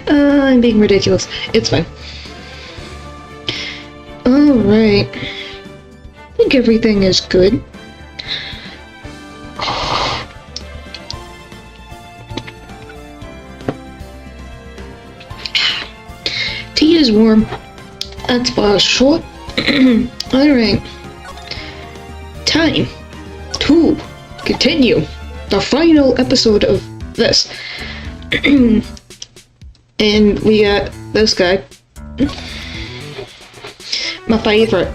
I'm being ridiculous. It's fine. Alright. I think everything is good. Tea is warm. That's why it's short. Alright. Time to continue the final episode of this. And we got this guy. My favorite.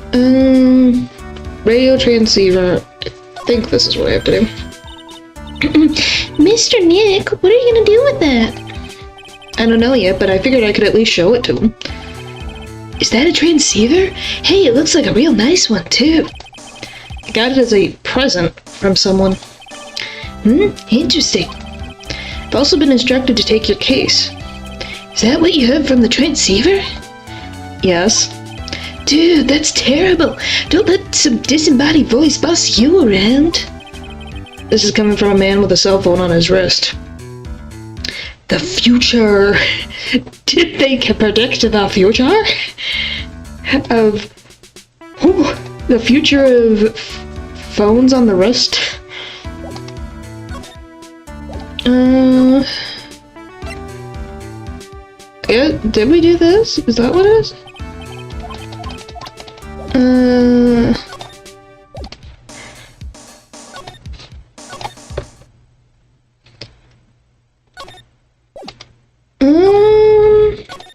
Radio transceiver. I think this is what I have to do. Mr. Nick, what are you gonna do with that? I don't know yet, but I figured I could at least show it to him. Is that a transceiver? Hey, it looks like a real nice one, too. I got it as a present from someone. Interesting. I've also been instructed to take your case. Is that what you heard from the transceiver? Yes. Dude, that's terrible. Don't let some disembodied voice boss you around. This is coming from a man with a cell phone on his wrist. The future. Did they predict the future? The future of phones on the wrist? Yeah, did we do this? Is that what it is?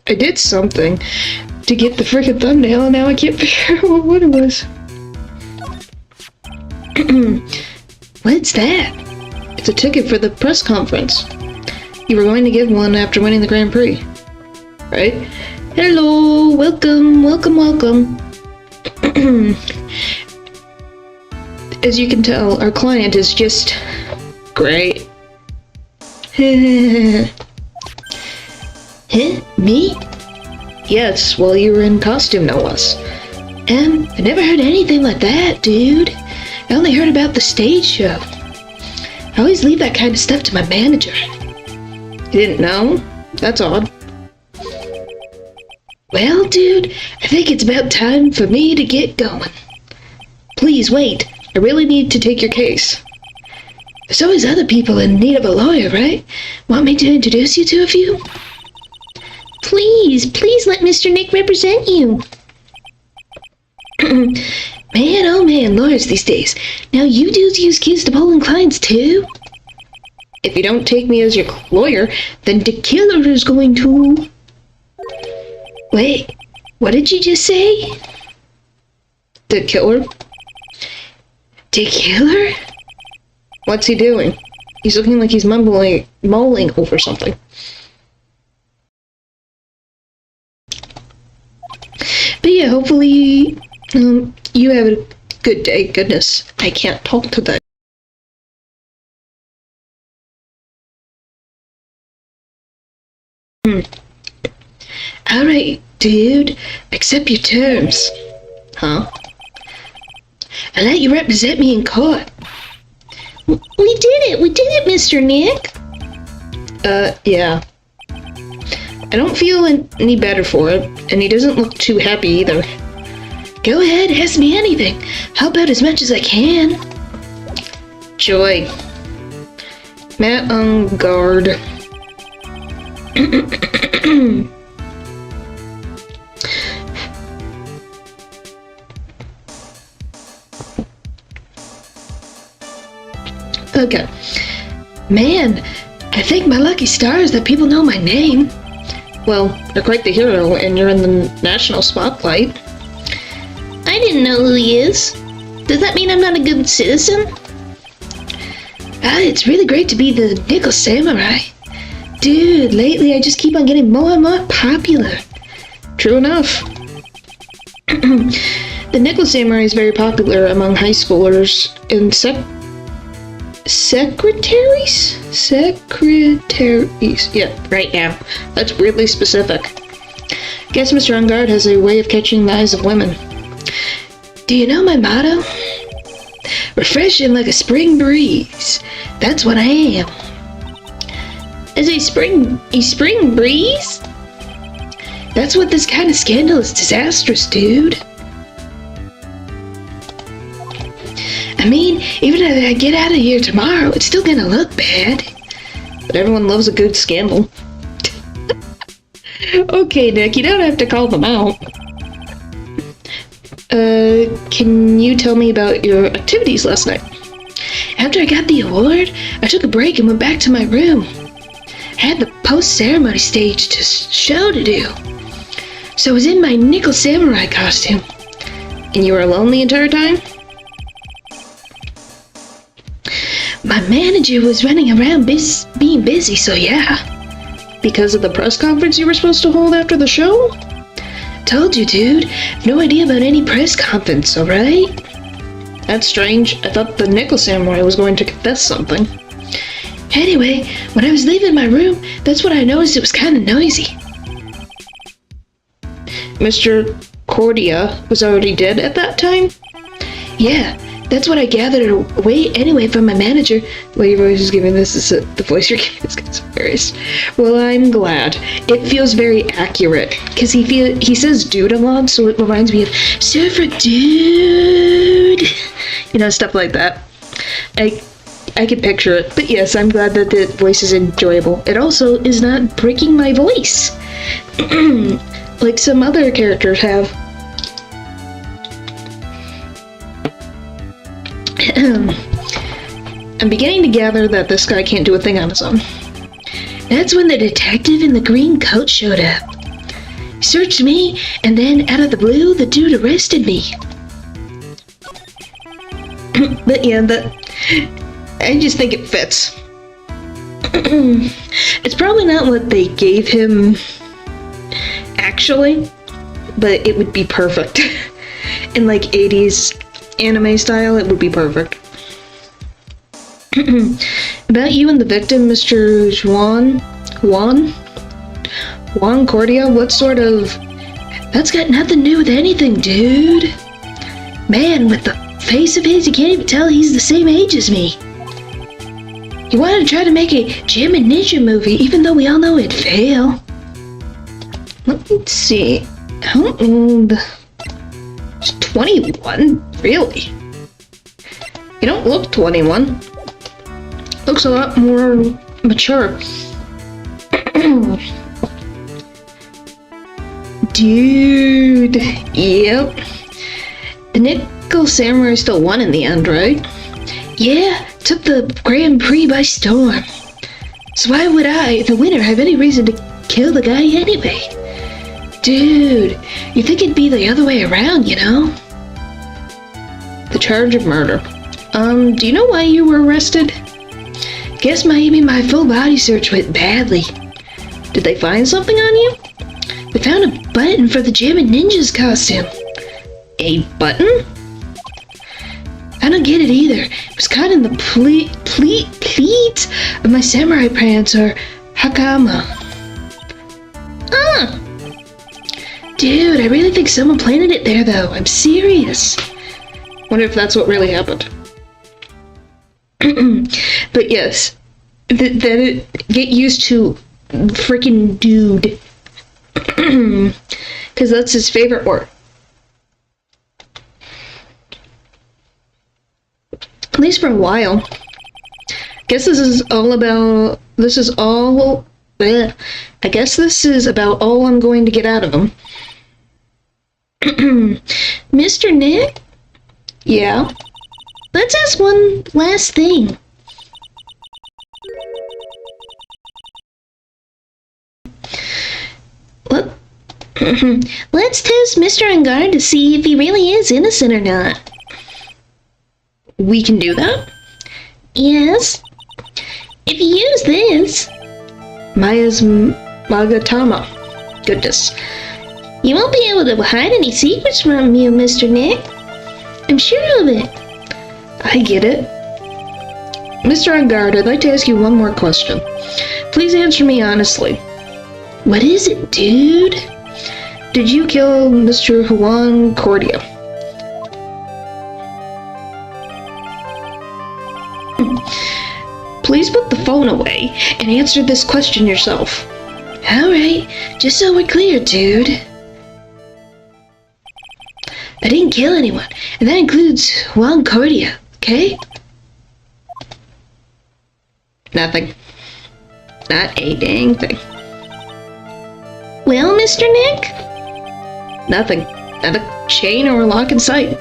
I did something to get the freaking thumbnail, and now I can't figure out what it was. What's that? It's a ticket for the press conference. You were going to give one after winning the Grand Prix, right? Hello, welcome, welcome, welcome. As you can tell, our client is just great. Huh? Me? Yes, well, you were in costume, no less. I never heard anything like that, dude. I only heard about the stage show. I always leave that kind of stuff to my manager. You didn't know? That's odd. Well, dude, I think it's about time for me to get going. Please wait. I really need to take your case. There's always other people in need of a lawyer, right? Want me to introduce you to a few? Please, please let Mr. Nick represent you. Man, oh man, lawyers these days. Now you dudes use keys to polling clients too? If you don't take me as your lawyer, then the killer is going to... Wait, what did you just say? The killer? The killer? What's he doing? He's looking like he's mulling over something. But yeah, hopefully, you have a good day. Goodness, I can't talk to that. Alright, dude, accept your terms. Huh? I let you represent me in court. We did it, Mr. Nick. Yeah. I don't feel any better for it, and he doesn't look too happy either. Go ahead, ask me anything. Help out as much as I can. Joy. Matt on guard. Okay. Man, I think my lucky star is that people know my name. Well, you're quite the hero, and you're in the national spotlight. I didn't know who he is. Does that mean I'm not a good citizen? It's really great to be the Nickel Samurai. Dude, lately I just keep on getting more and more popular. True enough. The Nickel Samurai is very popular among high schoolers and secretaries? Secretaries. Yeah, right now. That's weirdly specific. Guess Mr. Ungard has a way of catching the eyes of women. Do you know my motto? Refreshing like a spring breeze. That's what I am. as a spring breeze? That's what this kind of scandal is disastrous, dude. I mean, even if I get out of here tomorrow, it's still gonna look bad. But everyone loves a good scandal. Okay, Nick, you don't have to call them out. Can you tell me about your activities last night? After I got the award, I took a break and went back to my room. I had the post-ceremony stage show to do. So I was in my nickel samurai costume. And you were alone the entire time? My manager was running around being busy, so yeah. Because of the press conference you were supposed to hold after the show? Told you, dude. No idea about any press conference, alright? That's strange. I thought the nickel samurai was going to confess something. Anyway, when I was leaving my room, that's when I noticed it was kind of noisy. Mr. Cordia was already dead at that time? Yeah, that's what I gathered away anyway from my manager. Well, your voice is giving this the voice you're giving this guy's hilarious. Well, I'm glad. It feels very accurate because he says dude a lot, so it reminds me of surfer dude. You know, stuff like that. I can picture it, but yes, I'm glad that the voice is enjoyable. It also is not breaking my voice, like some other characters have. I'm beginning to gather that this guy can't do a thing on his own. That's when the detective in the green coat showed up. He searched me, and then, out of the blue, the dude arrested me. But yeah, I just think it fits. It's probably not what they gave him, actually, but it would be perfect. In like 80s anime style, it would be perfect. About you and the victim, Mr. Juan Cordia, what sort of... That's got nothing to do with anything, dude. Man, with the face of his, you can't even tell he's the same age as me. He wanted to try to make a Gem and Ninja movie, even though we all know it'd fail. Let me see. How old? He's 21? Really? You don't look 21. Looks a lot more mature. Dude. Yep. The Nickel Samurai still won in the end, right? Yeah, took the Grand Prix by storm. So why would I, the winner, have any reason to kill the guy anyway? Dude, you think it'd be the other way around, you know? The charge of murder. Do you know why you were arrested? Guess maybe my full body search went badly. Did they find something on you? They found a button for the Gem and Ninja's costume. A button? I don't get it either. It was caught in the pleats of my samurai pants or hakama. Ah! Dude, I really think someone planted it there though. I'm serious. Wonder if that's what really happened. But yes, get used to freaking dude. Because that's his favorite word. At least for a while. Guess this is all about... I guess this is about all I'm going to get out of him. Mr. Nick? Yeah? Let's ask one last thing. Let's test Mr. Angard to see if he really is innocent or not. We can do that? Yes. If you use this... Maya's Magatama. Goodness. You won't be able to hide any secrets from you, Mr. Nick. I'm sure of it. I get it. Mr. Angard, I'd like to ask you one more question. Please answer me honestly. What is it, dude? Did you kill Mr. Juan Cordia? Please put the phone away and answer this question yourself. Alright, just so we're clear, dude. I didn't kill anyone, and that includes Juan Cordia, okay? Nothing. Not a dang thing. Well, Mr. Nick? Nothing. Not a chain or a lock in sight.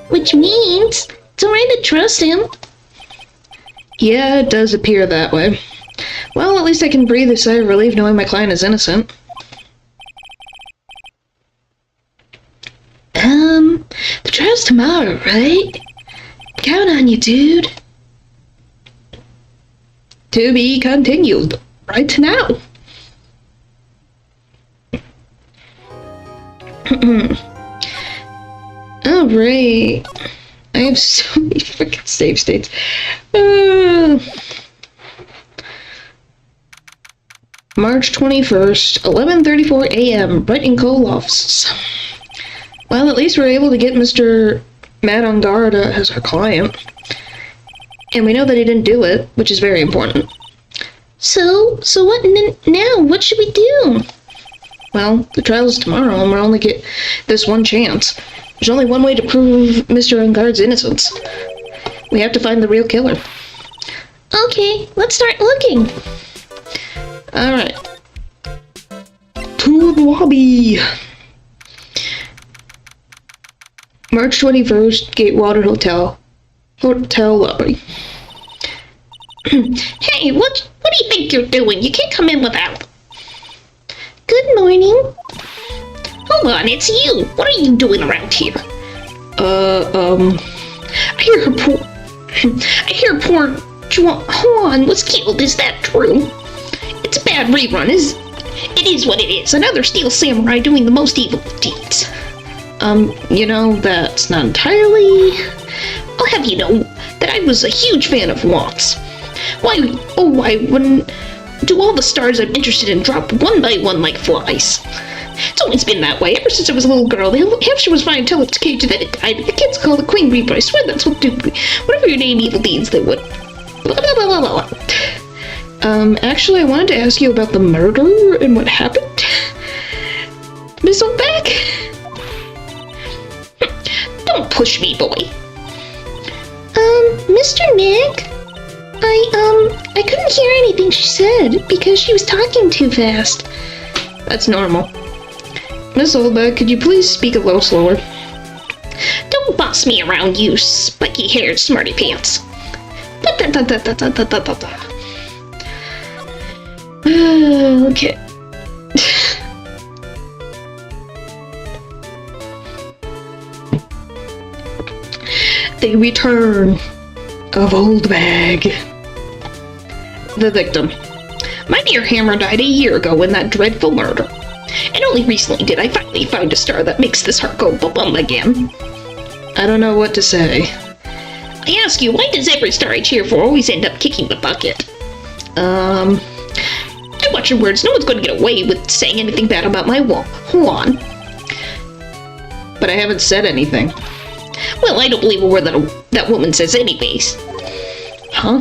Which means it's alright to trust him. Yeah, it does appear that way. Well, at least I can breathe a sigh of relief knowing my client is innocent. The trial's tomorrow, right? Count on you, dude. To be continued right now. Alright. I have so many freaking save states. March 21st, 11:34 a.m. Wright and Co. offices. Well, at least we're able to get Mr. Matt on guard as our client. And we know that he didn't do it, which is very important. So what now? What should we do? Well, the trial's tomorrow, and we'll only get this one chance. There's only one way to prove Mr. Ungard's innocence. We have to find the real killer. Okay, let's start looking. Alright. To the lobby. March 21st, Gatewater Hotel lobby. Hey, what do you think you're doing? You can't come in without. Good morning. Hold on, it's you. What are you doing around here? I hear poor Juan was killed. Is that true? It's a bad rerun. It is what it is. Another steel samurai doing the most evil of deeds. You know, that's not entirely... I'll have you know that I was a huge fan of Juan's. Why wouldn't do all the stars I'm interested in drop one by one like flies? It's always been that way, ever since I was a little girl. The hamster was fine until its cage, then it died. The kids call it Queen Reaper. I swear that's what whatever your name evil deeds they would. Blah, blah, blah, blah, blah. Actually, I wanted to ask you about the murder and what happened. Miss Oldbag? Don't push me, boy. Mr. Nick? I couldn't hear anything she said because she was talking too fast. That's normal. Miss Oldbag, could you please speak a little slower? Don't boss me around, you spiky-haired smarty pants. Okay. The return of Oldbag. The victim. My dear Hammer died a year ago in that dreadful murder. And only recently did I finally find a star that makes this heart go bum again. I don't know what to say. I ask you, why does every star I cheer for always end up kicking the bucket? I watch your words. No one's going to get away with saying anything bad about my Juan. But I haven't said anything. Well, I don't believe a word that woman says anyways. Huh?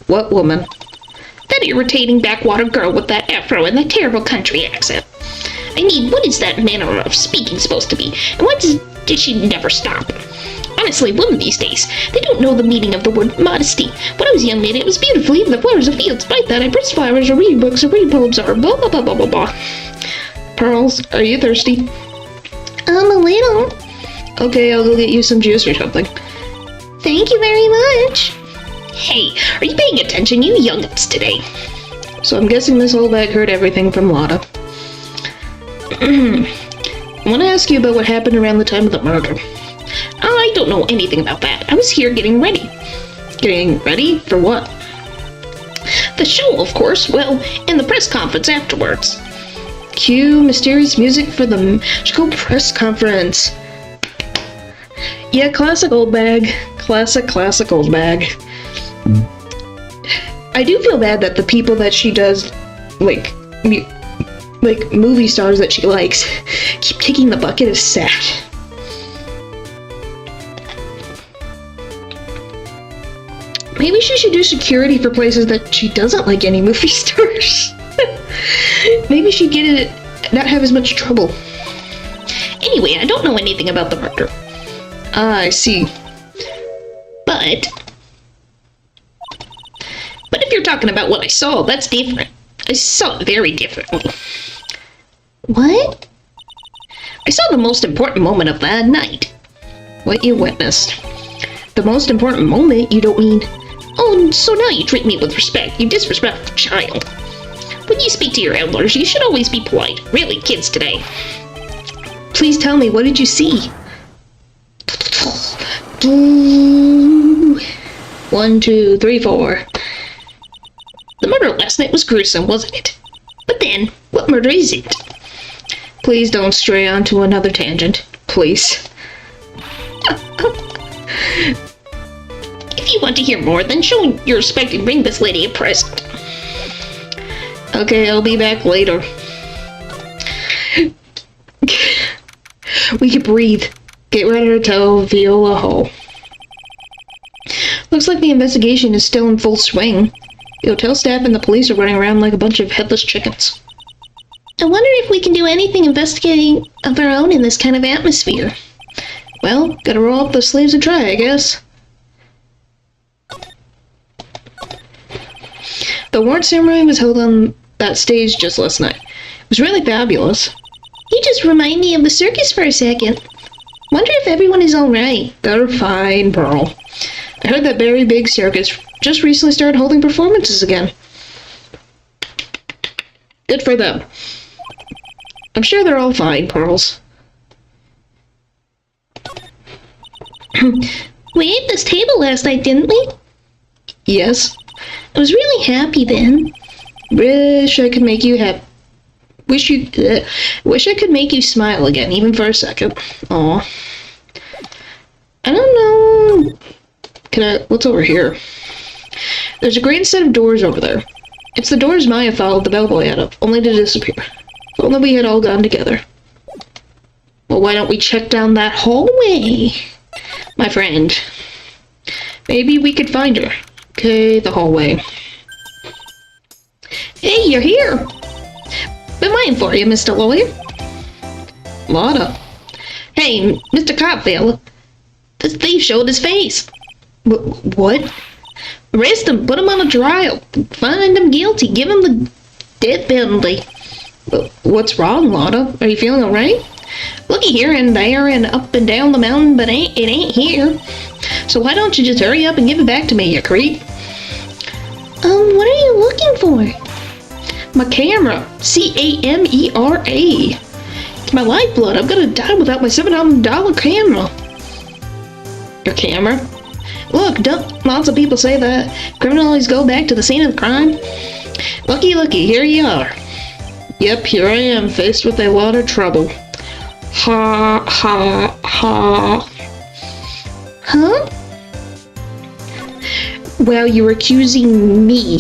What woman? That irritating backwater girl with that afro and that terrible country accent. I mean, what is that manner of speaking supposed to be? And why did she never stop? Honestly, women these days, they don't know the meaning of the word modesty. When I was a young maid, it was beautiful, even the flowers of fields. Despite that, I press flowers or read books or read poems or blah blah blah blah blah blah. Pearls, are you thirsty? A little. Okay, I'll go get you some juice or something. Thank you very much. Hey, are you paying attention, you young'uns today? So I'm guessing Miss Oldbag heard everything from Lotta. I want to ask you about what happened around the time of the murder. I don't know anything about that. I was here getting ready. Getting ready? For what? The show, of course. Well, and the press conference afterwards. Cue mysterious music for the magical press conference. Yeah, classic Oldbag. Classic Oldbag. I do feel bad that the people that she does, like movie stars that she likes, keep kicking the bucket. Is sad. Maybe she should do security for places that she doesn't like any movie stars. Maybe she'd get it, not have as much trouble. Anyway, I don't know anything about the murder. Ah, I see. But if you're talking about what I saw, that's different. I saw it very differently. What? I saw the most important moment of that night. What you witnessed. The most important moment? You don't mean... Oh, so now you treat me with respect. You disrespect a child. When you speak to your elders, you should always be polite. Really, kids today. Please tell me, what did you see? 1, 2, 3, 4. The murder last night was gruesome, wasn't it? But then, what murder is it? Please don't stray onto another tangent. Please. If you want to hear more, then show your respect and bring this lady a present. Okay, I'll be back later. We can breathe. Get ready to tell Viola Ho. Looks like the investigation is still in full swing. The hotel staff and the police are running around like a bunch of headless chickens. I wonder if we can do anything investigating of our own in this kind of atmosphere. Well, gotta roll up the sleeves and try, I guess. The award ceremony was held on that stage just last night. It was really fabulous. You just remind me of the circus for a second. Wonder if everyone is alright. They're fine, Pearl. I heard that very big circus just recently started holding performances again. Good for them. I'm sure they're all fine, Pearls. We ate this table last night, didn't we? Yes. I was really happy then. Wish I could make you happy. Wish I could make you smile again, even for a second. Aw. I don't know. What's over here? There's a great set of doors over there. It's the doors Maya followed the bellboy out of, only to disappear. If only we had all gone together. Well, why don't we check down that hallway? My friend. Maybe we could find her. Okay, the hallway. Hey, you're here! Been waiting for you, Mr. Lawyer. Lotta. Hey, Mr. Copville. This thief showed his face. What? Arrest him, put him on a trial. Find him guilty, give him the death penalty. What's wrong, Lotta? Are you feeling alright? Looky here and there and up and down the mountain, but it ain't here. So why don't you just hurry up and give it back to me, you creep? What are you looking for? My camera. C-A-M-E-R-A. It's my lifeblood. I'm gonna die without my $700 camera. Your camera? Look, don't lots of people say that criminals always go back to the scene of the crime. Looky, here you are. Yep, here I am, faced with a lot of trouble. Ha, ha, ha. Huh? Well, you're accusing me,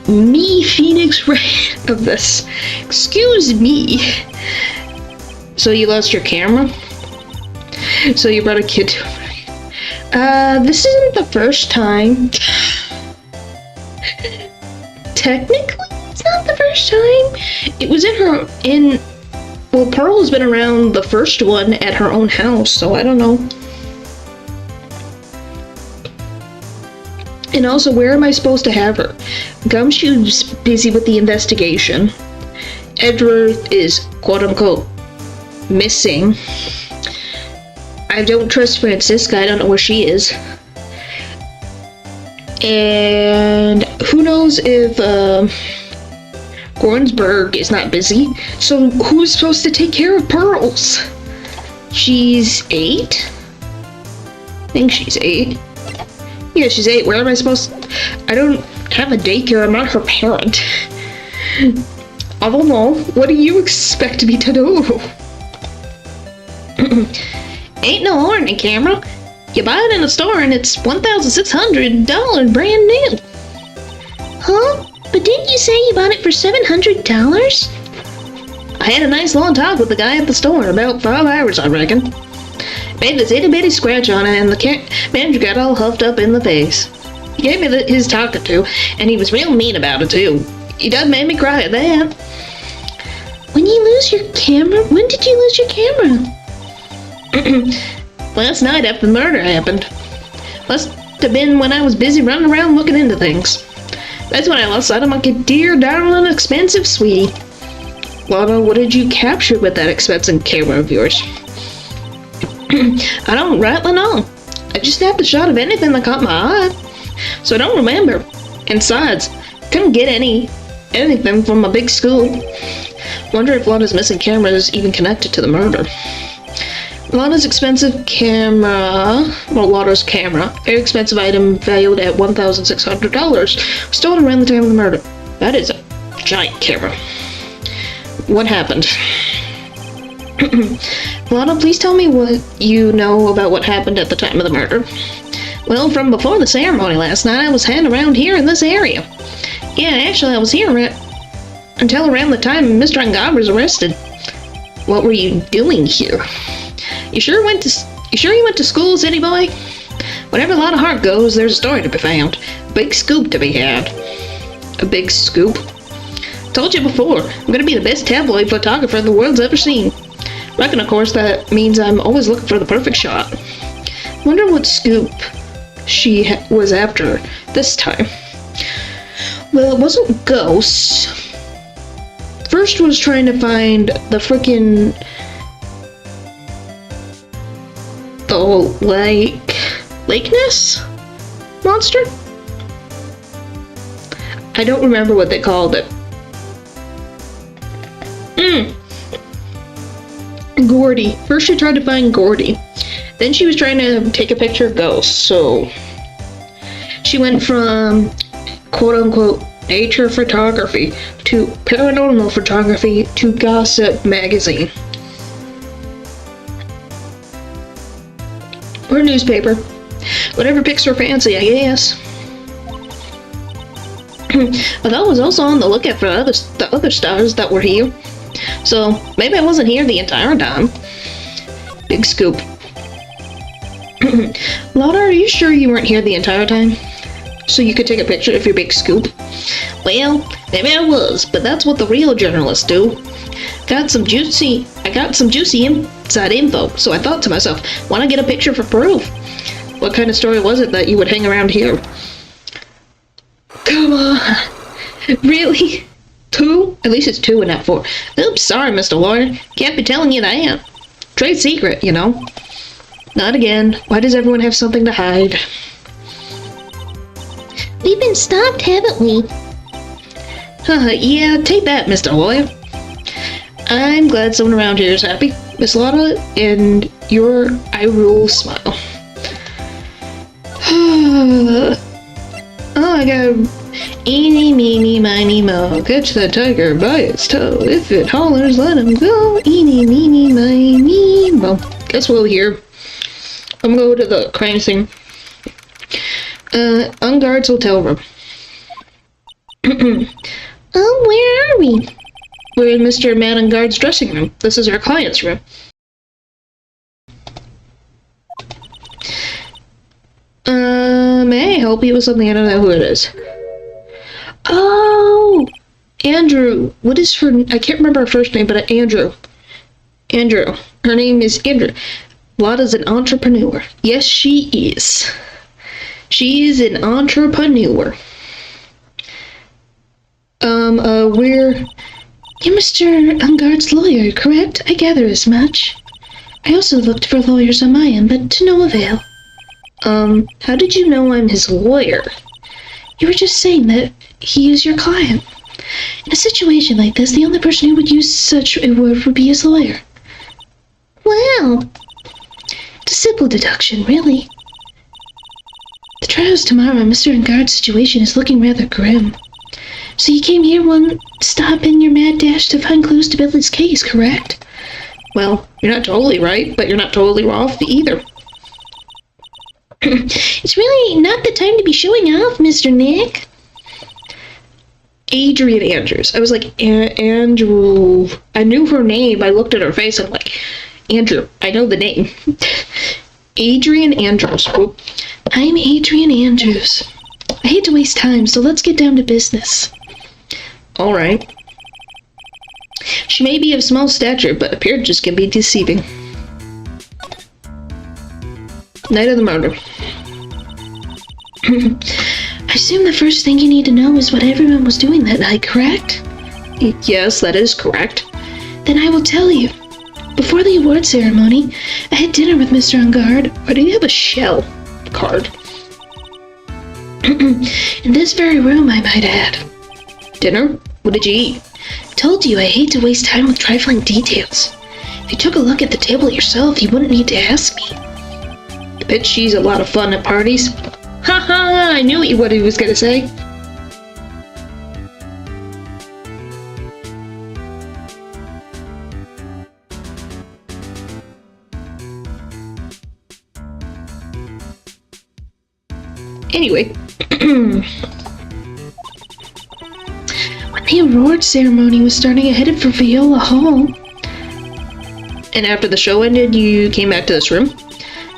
Phoenix Wright, of this. Excuse me. So you lost your camera? So you brought a kid to this isn't the first time. Technically, it's not the first time. It was well, Pearl has been around the first one at her own house, so I don't know. And also, where am I supposed to have her? Gumshoe's busy with the investigation. Edward is, quote-unquote, missing. I don't trust Francisca. I don't know where she is. And who knows if Gornsberg is not busy. So who's supposed to take care of Pearls? She's 8? I think she's 8. Yeah, she's 8. Where am I supposed to... I don't have a daycare. I'm not her parent. I don't know. What do you expect me to do? Ain't no horn in camera. You buy it in a store and it's $1,600 brand new. Huh? But didn't you say you bought it for $700? I had a nice long talk with the guy at the store, about 5 hours, I reckon. Made this itty bitty scratch on it and the manager got all huffed up in the face. He gave me his talking to, and he was real mean about it too. He done made me cry at that. When you lose your camera? When did you lose your camera? Last night after the murder happened. Must have been when I was busy running around looking into things. That's when I lost sight of my dear, darling, expensive sweetie. Lana, what did you capture with that expensive camera of yours? I don't rightly know. I just snapped a shot of anything that caught my eye. So I don't remember. And besides, couldn't get anything from a big scoop. Wonder if Lana's missing camera is even connected to the murder. Lana's expensive camera, Lana's camera, very expensive item valued at $1,600, stolen around the time of the murder. That is a giant camera. What happened? Lana, please tell me what you know about what happened at the time of the murder. Well, from before the ceremony last night, I was hanging around here in this area. Yeah, actually, I was here until around the time Mr. Angad was arrested. What were you doing here? You sure you went to school, city boy? Whenever Lana Hart goes, there's a story to be found. A big scoop to be had. A big scoop? Told you before, I'm gonna be the best tabloid photographer the world's ever seen. Reckon, of course, that means I'm always looking for the perfect shot. Wonder what scoop she was after this time. Well, it wasn't ghosts. First was trying to find the frickin' Lake Ness monster? I don't remember what they called it. Gordy. First she tried to find Gordy. Then she was trying to take a picture of ghosts, so she went from quote-unquote nature photography to paranormal photography to gossip magazine. Or newspaper. Whatever piques her fancy, I guess. But I was also on the lookout for the other stars that were here. So, maybe I wasn't here the entire time. Big scoop. Lana, are you sure you weren't here the entire time? So you could take a picture of your big scoop? Well, maybe I was, but that's what the real journalists do. I got some juicy inside info, so I thought to myself, why not get a picture for proof? What kind of story was it that you would hang around here? Come on. Really? 2? At least it's 2 and not 4. Oops, sorry, Mr. Lawyer. Can't be telling you that. Trade secret, you know. Not again. Why does everyone have something to hide? We've been stopped, haven't we? Yeah, take that, Mr. Lawyer. I'm glad someone around here is happy. Miss Lotta, and your I rule smile. Oh, I got eeny, meeny, miny, moe. Catch the tiger by its toe. If it hollers, let him go. Eeny, meeny, miny, moe. Guess we'll hear. I'm gonna go to the crime scene. Unguard's hotel room. Oh, where are we? We're in Mr. Manungard's dressing room. This is our client's room. May I help you with something? I don't know who it is. Oh! Andrew. What is her... I can't remember her first name, but Andrew. Andrew. Her name is Andrew. Lotta's an entrepreneur. Yes, she is. She is an entrepreneur. You're Mr. Ungard's lawyer, correct? I gather as much. I also looked for lawyers on my end, but to no avail. How did you know I'm his lawyer? You were just saying that he is your client. In a situation like this, the only person who would use such a word would be his lawyer. Well, it's a simple deduction, really. The trial's tomorrow, and Mr. Ungard's situation is looking rather grim. So you came here one stop in your mad dash to find clues to build his case, correct? Well, you're not totally right, but you're not totally off either. It's really not the time to be showing off, Mr. Nick. Adrian Andrews. I was like, Andrew. I knew her name. I looked at her face and I'm like, Andrew. I know the name. Adrian Andrews. I'm Adrian Andrews. I hate to waste time, so let's get down to business. Alright. She may be of small stature, but appearances can be deceiving. Night of the murder. I assume the first thing you need to know is what everyone was doing that night, correct? Yes, that is correct. Then I will tell you. Before the award ceremony, I had dinner with Mr. Ungard. Why do you have a shell card? In this very room, I might add. Dinner? What did you eat? Told you I hate to waste time with trifling details. If you took a look at the table yourself, you wouldn't need to ask me. I bet she's a lot of fun at parties. Ha ha! I knew what he was gonna say. Anyway. When the award ceremony was starting, I headed for Viola Hall. And after the show ended, you came back to this room?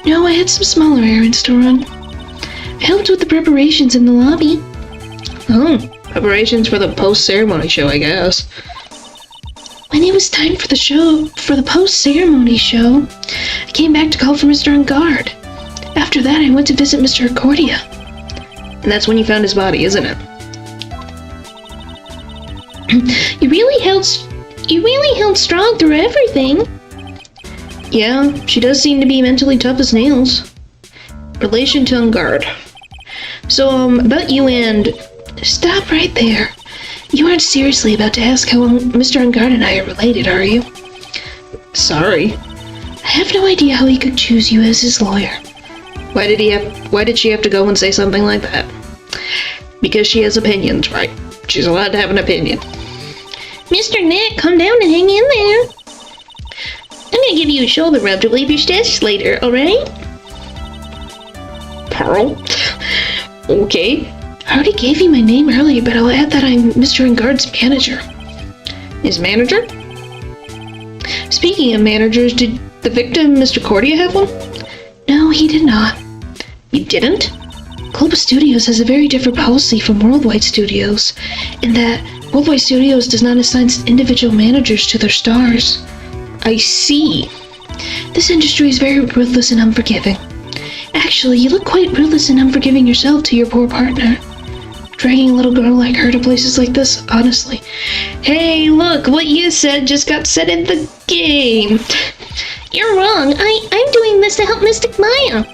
No, I had some smaller errands to run. I helped with the preparations in the lobby. Oh, preparations for the post-ceremony show, I guess. When it was time for the post-ceremony show, I came back to call for Mr. Ungard. After that, I went to visit Mr. Accordia. And that's when you found his body, isn't it? You really held strong through everything. Yeah, she does seem to be mentally tough as nails. Relation to Ungard. So, about you and... Stop right there. You aren't seriously about to ask how Mr. Ungard and I are related, are you? Sorry. I have no idea how he could choose you as his lawyer. Why did she have to go and say something like that? Because she has opinions, right? She's allowed to have an opinion. Mr. Nick, come down and hang in there. I'm gonna give you a shoulder rub to relieve your stress later, alright? Pearl? Okay. I already gave you my name earlier, but I'll add that I'm Mr. Ungard's manager. His manager? Speaking of managers, did the victim, Mr. Cordia, have one? No, he did not. He didn't? Global Studios has a very different policy from Worldwide Studios, in that Worldwide Studios does not assign individual managers to their stars. I see. This industry is very ruthless and unforgiving. Actually, you look quite ruthless and unforgiving yourself to your poor partner. Dragging a little girl like her to places like this, honestly. Hey, look, what you said just got said in the game. You're wrong. I'm doing this to help Mystic Maya.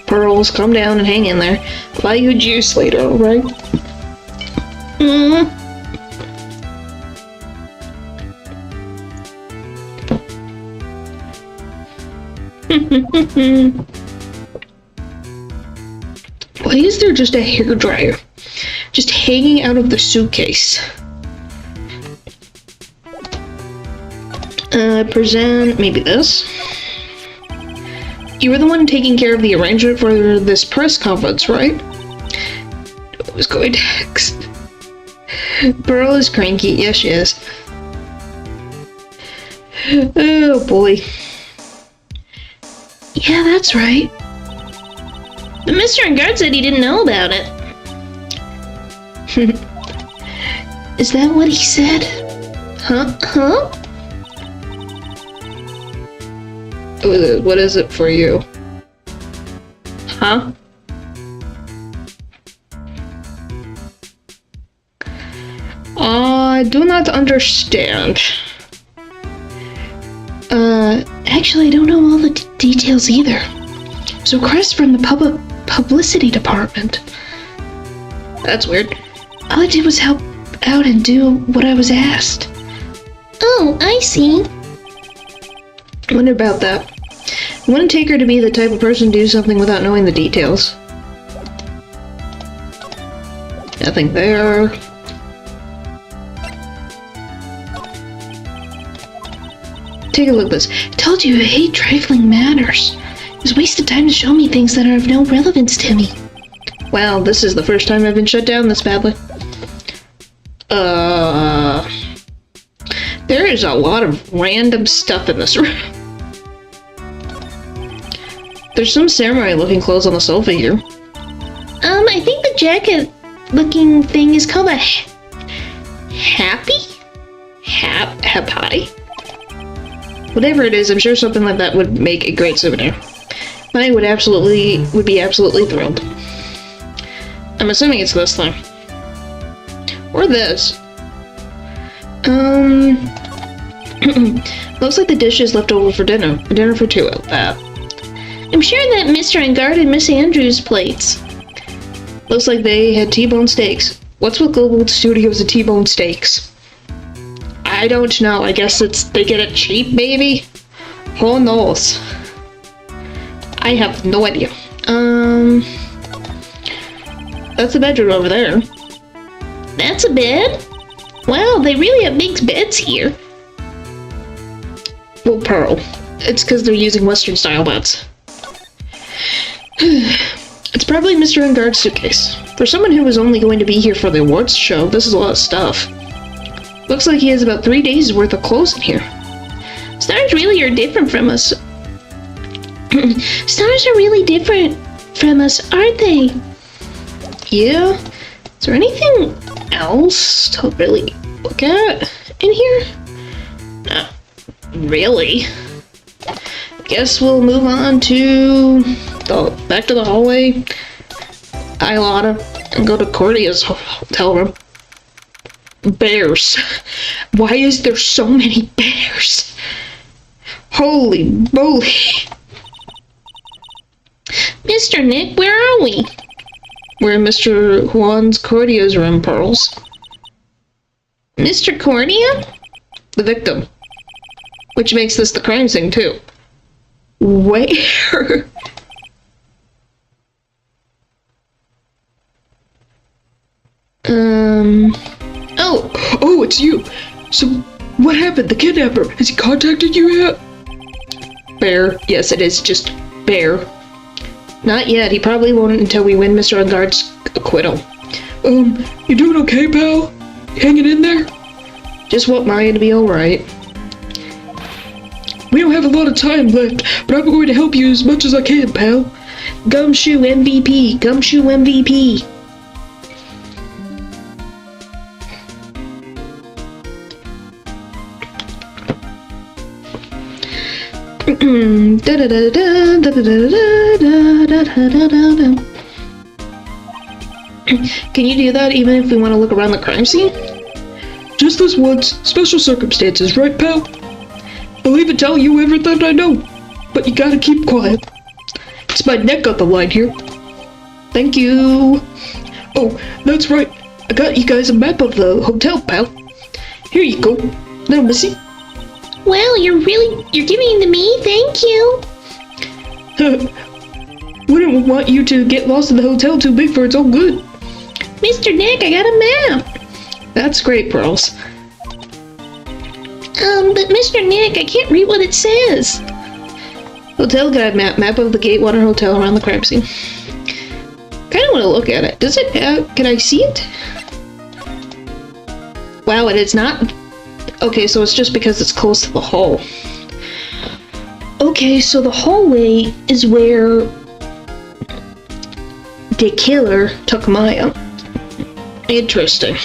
Pearls, calm down and hang in there. I'll buy you a juice later, alright? Why is there just a hairdryer? Just hanging out of the suitcase. Present maybe this. You were the one taking care of the arrangement for this press conference, right? I was going to ask. Pearl is cranky. Yes, she is. Oh, boy. Yeah, that's right. But Mr. Ungard said he didn't know about it. Is that what he said? Huh? What is it for you? Huh? I do not understand. Actually, I don't know all the details either. It was a request from the publicity department. That's weird. All I did was help out and do what I was asked. Oh, I see. I wonder about that. I wouldn't take her to be the type of person to do something without knowing the details. Nothing there. Take a look at this. I told you I hate trifling matters. It was a waste of time to show me things that are of no relevance to me. Wow, this is the first time I've been shut down this badly. There is a lot of random stuff in this room. There's some samurai-looking clothes on the sofa here. I think the jacket-looking thing is called a happy? Hapati? Whatever it is, I'm sure something like that would make a great souvenir. I would be absolutely thrilled. I'm assuming it's this thing. Or this. Looks like the dish is left over for dinner. Dinner for two at that. I'm sure that Mr. Engard and Miss Andrews' plates. Looks like they had T-bone steaks. What's with Global Studios and T-bone steaks? I don't know. I guess they get it cheap, maybe? Who knows? I have no idea. That's a bedroom over there. That's a bed? Wow, they really have big beds here. Well, Pearl. It's because they're using Western-style beds. It's probably Mr. Engard's suitcase. For someone who was only going to be here for the awards show, this is a lot of stuff. Looks like he has about 3 days worth of clothes in here. Stars really are different from us. Stars are really different from us, aren't they? Yeah. Is there anything else to really look at in here? Not really. Guess we'll move on to back to the hallway, Islada, and go to Cordia's hotel room. Bears. Why is there so many bears? Holy moly. Mr. Nick, where are we? We're in Mr. Juan's Cordia's room, Pearls. Mr. Cordia? The victim. Which makes this the crime scene, too. Where? Oh, it's you. So, what happened? The kidnapper, has he contacted you yet? Bear. Yes, it is just Bear. Not yet. He probably won't until we win Mr. Engard's acquittal. You doing okay, pal? Hanging in there? Just want Maya to be alright. We don't have a lot of time left, but I'm going to help you as much as I can, pal. Gumshoe MVP. Gumshoe MVP. Can you do that even if we want to look around the crime scene? Just this once. Special circumstances, right, pal? I'll even tell you everything I know, but you gotta keep quiet. It's my neck on the line here. Thank you. Oh, that's right. I got you guys a map of the hotel, pal. Here you go. Now, Missy. Well, you're giving it to me. Thank you. Wouldn't want you to get lost in the hotel too big for its own good. Mr. Nick, I got a map. That's great, Pearls. But Mr. Nick, I can't read what it says. Hotel guide map of the Gatewater Hotel around the crime scene. Kinda wanna look at it. Does it have, can I see it? Wow, it is not. Okay, so it's just because it's close to the hall. Okay, so the hallway is where the killer took Maya. Interesting.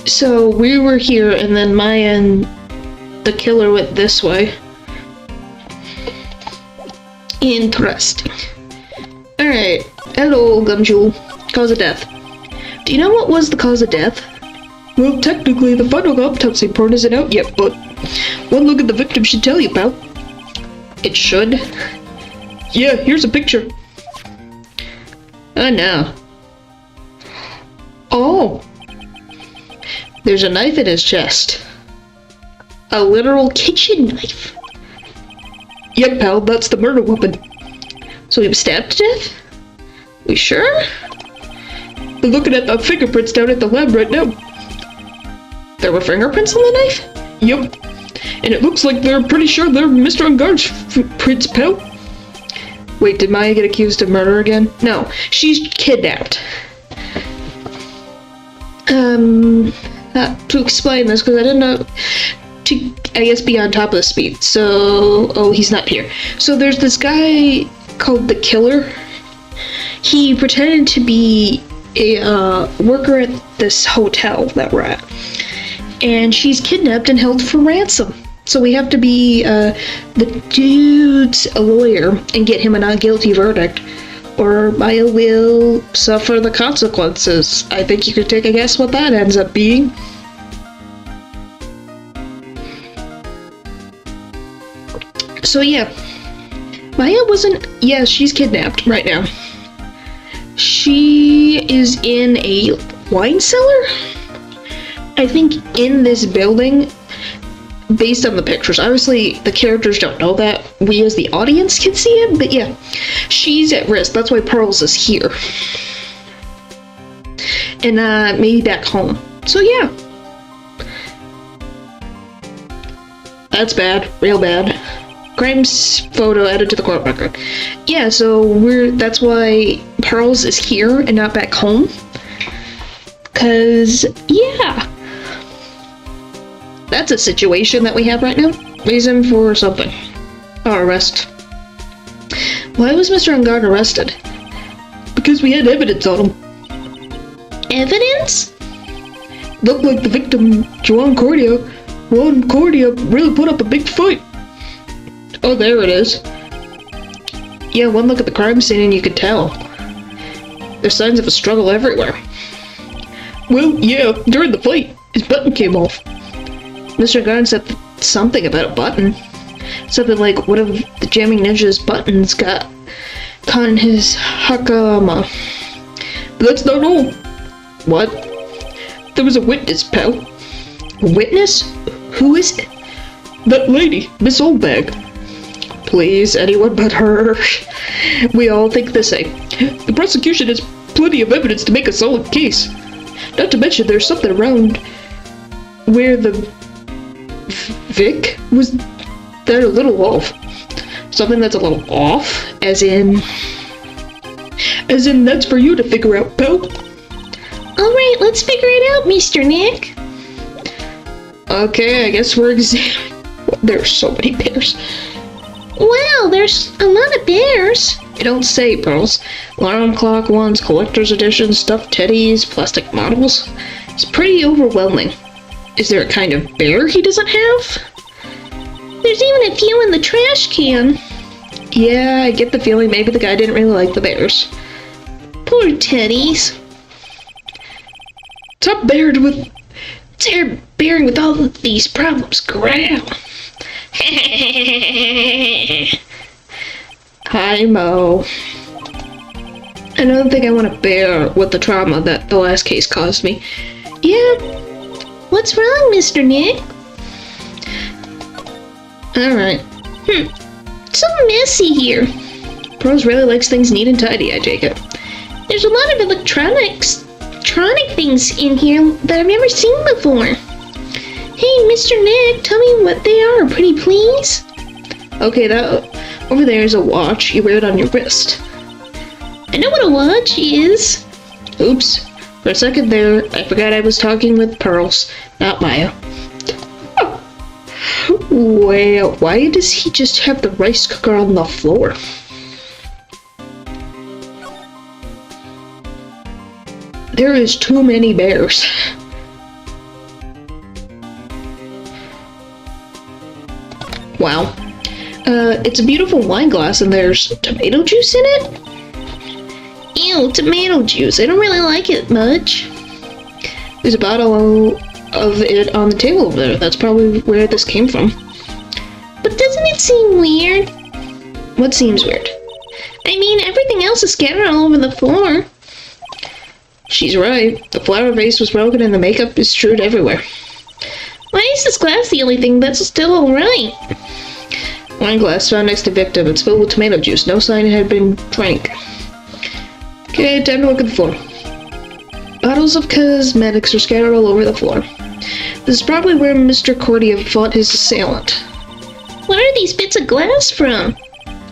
So we were here, and then Maya and the killer went this way. Interesting. Alright. Hello, Gumshoe. Cause of death. Do you know what was the cause of death? Well, technically, the final autopsy report isn't out yet, but one look at the victim should tell you, pal. It should? Yeah, here's a picture. Oh, no. Oh! There's a knife in his chest. A literal kitchen knife. Yep, pal, that's the murder weapon. So he was stabbed to death? We sure? We're looking at the fingerprints down at the lab right now. There were fingerprints on the knife? Yep. And it looks like they're pretty sure they're Mr. Engard's prints, pal. Wait, did Maya get accused of murder again? No, she's kidnapped. To explain this, because I didn't know to, I guess, be on top of the speed. So, oh, he's not here. So there's this guy called the Killer. he pretended to be a worker at this hotel that we're at. And she's kidnapped and held for ransom. So we have to be the dude's lawyer and get him a not guilty verdict, or Maya will suffer the consequences. I think you could take a guess what that ends up being. So yeah, Maya wasn't. Yeah, she's kidnapped right now. She is in a wine cellar, I think, in this building, based on the pictures. Obviously, the characters don't know that. We as the audience can see it, but yeah, she's at risk. That's why Pearls is here. And maybe back home. So yeah. That's bad. Real bad. Crime's photo added to the court record. Yeah, so that's why Pearls is here and not back home. 'Cause, yeah. That's a situation that we have right now. Reason for something. Arrest. Why was Mr. Ungard arrested? Because we had evidence on him. Evidence? Looked like the victim, Juan Cordia really put up a big fight. Oh, there it is. Yeah, one look at the crime scene and you could tell. There's signs of a struggle everywhere. Well, yeah, during the fight, his button came off. Mr. Garn said something about a button. Something like one of the Jamming Ninja's buttons got caught in his hakama. But that's not all. What? There was a witness, pal. A witness? Who is it? That lady, Miss Oldbag. Please, anyone but her. We all think the same. The prosecution has plenty of evidence to make a solid case. Not to mention there's something around where the Vic was that a little off. Something that's a little off, as in that's for you to figure out, pal. Alright, let's figure it out, Mr. Nick. Okay, I guess we're examining. There's so many bears. Wow, there's a lot of bears. You don't say, Pearls. Alarm clock ones, collector's edition, stuffed teddies, plastic models. It's pretty overwhelming. Is there a kind of bear he doesn't have? There's even a few in the trash can. Yeah, I get the feeling maybe the guy didn't really like the bears. Poor teddies. Stop bearing with all of these problems, growl. Hi, Mo. I don't think I want to bear with the trauma that the last case caused me. Yeah. What's wrong, Mr. Nick? Alright. It's so messy here. Pearls really likes things neat and tidy, I take it. There's a lot of electronic things in here that I've never seen before. Hey, Mr. Nick, tell me what they are, pretty please. Okay, that over there is a watch. You wear it on your wrist. I know what a watch is. Oops. For a second there, I forgot I was talking with Pearls, not Maya. Well, why does he just have the rice cooker on the floor? There is too many bears. Wow. It's a beautiful wine glass and there's tomato juice in it? Ew, tomato juice. I don't really like it much. There's a bottle of it on the table over there. That's probably where this came from. But doesn't it seem weird? What seems weird? I mean, everything else is scattered all over the floor. She's right. The flower vase was broken and the makeup is strewed everywhere. Why is this glass the only thing that's still alright? Wine glass found next to victim. It's filled with tomato juice. No sign it had been drank. Okay, time to look at the floor. Bottles of cosmetics are scattered all over the floor. This is probably where Mr. Cordia fought his assailant. Where are these bits of glass from?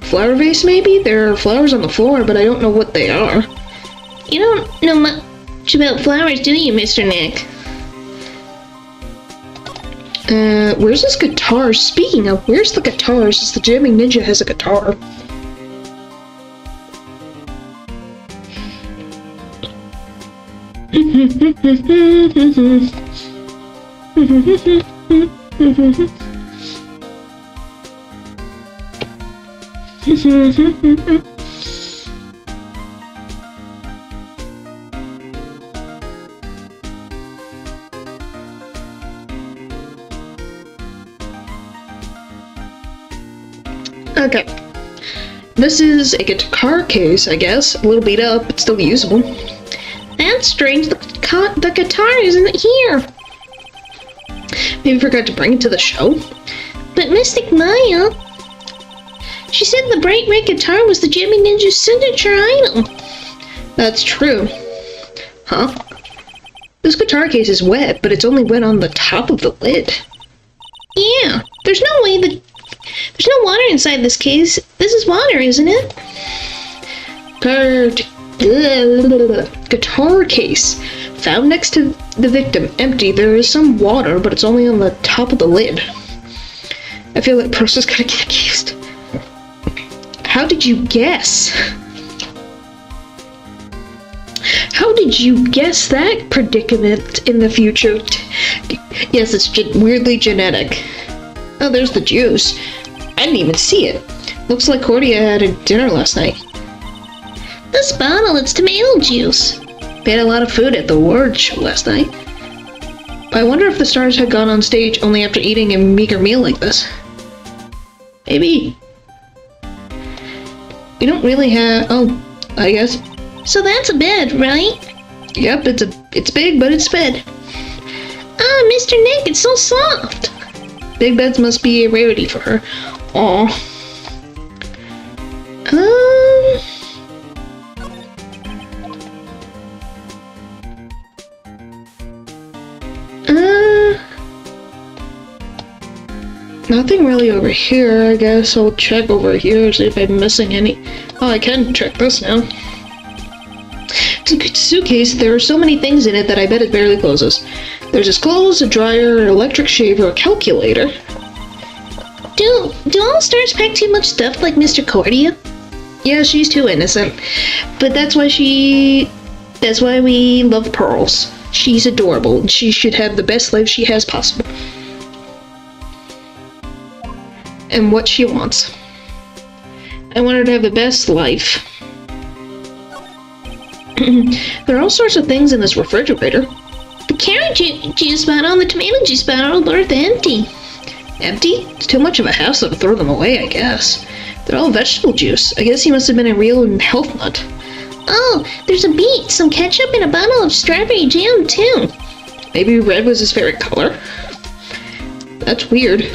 Flower vase, maybe? There are flowers on the floor, but I don't know what they are. You don't know much about flowers, do you, Mr. Nick? Where's this guitar? Speaking of, where's the guitar? Since the Jamming Ninja has a guitar. Okay. This is a guitar case, I guess. A little beat up, but still usable. That's strange. The guitar isn't here. Maybe forgot to bring it to the show. But Mystic Maya, she said the bright red guitar was the Jimmy Ninja's signature item. That's true. Huh? This guitar case is wet, but it's only wet on the top of the lid. Yeah, there's no water inside this case. This is water, isn't it? Guitar case. Found next to the victim. Empty. There is some water, but it's only on the top of the lid. I feel like Prosa's gonna get accused. How did you guess? How did you guess that predicament in the future? Yes, it's weirdly genetic. Oh, there's the juice. I didn't even see it. Looks like Cordia had a dinner last night. This bottle, it's tomato juice. They had a lot of food at the award show last night. But I wonder if the stars had gone on stage only after eating a meager meal like this. Maybe. We don't really have... Oh, I guess. So that's a bed, right? Yep, it's big, but it's bed. Ah, Mr. Nick, it's so soft. Big beds must be a rarity for her. Aw. Nothing really over here. I guess I'll check over here, see if I'm missing any. Oh, I can check this now. It's a good suitcase. There are so many things in it that I bet it barely closes. There's his clothes, a dryer, an electric shaver, a calculator. Do all stars pack too much stuff like Mr. Cordia? Yeah, she's too innocent. But that's why we love Pearls. She's adorable, and she should have the best life she has possible. And what she wants. I want her to have the best life. There are all sorts of things in this refrigerator. The carrot juice bottle and the tomato juice bottle are both empty. Empty? It's too much of a hassle to throw them away, I guess. They're all vegetable juice. I guess he must have been a real health nut. Oh, there's a beet, some ketchup, and a bottle of strawberry jam, too. Maybe red was his favorite color? That's weird.